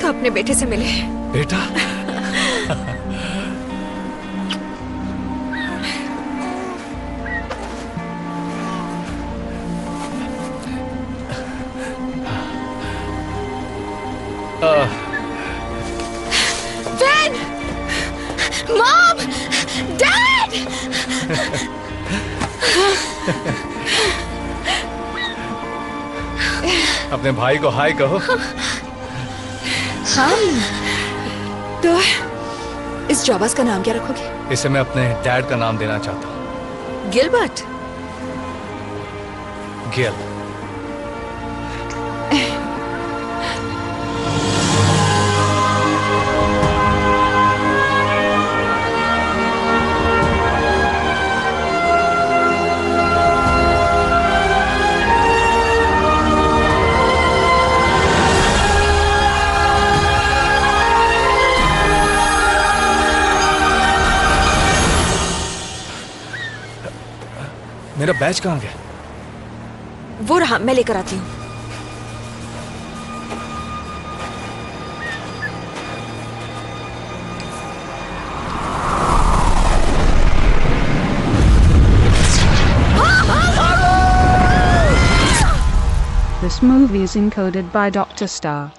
अपने बेटे से मिले। बेटा? Ben! Mom! Dad! अपने भाई को हाय कहो। हाँ, तो इस जॉबस का नाम क्या रखोगे? इसे मैं अपने डैड का नाम देना चाहता हूँ। गिलबर्ट। गिल। मेरा बैच कहाँ गया? वो रहा, मैं लेकर आती हूँ। This movie is encoded by Dr. Star.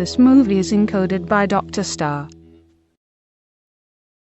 This movie is encoded by Dr. Star.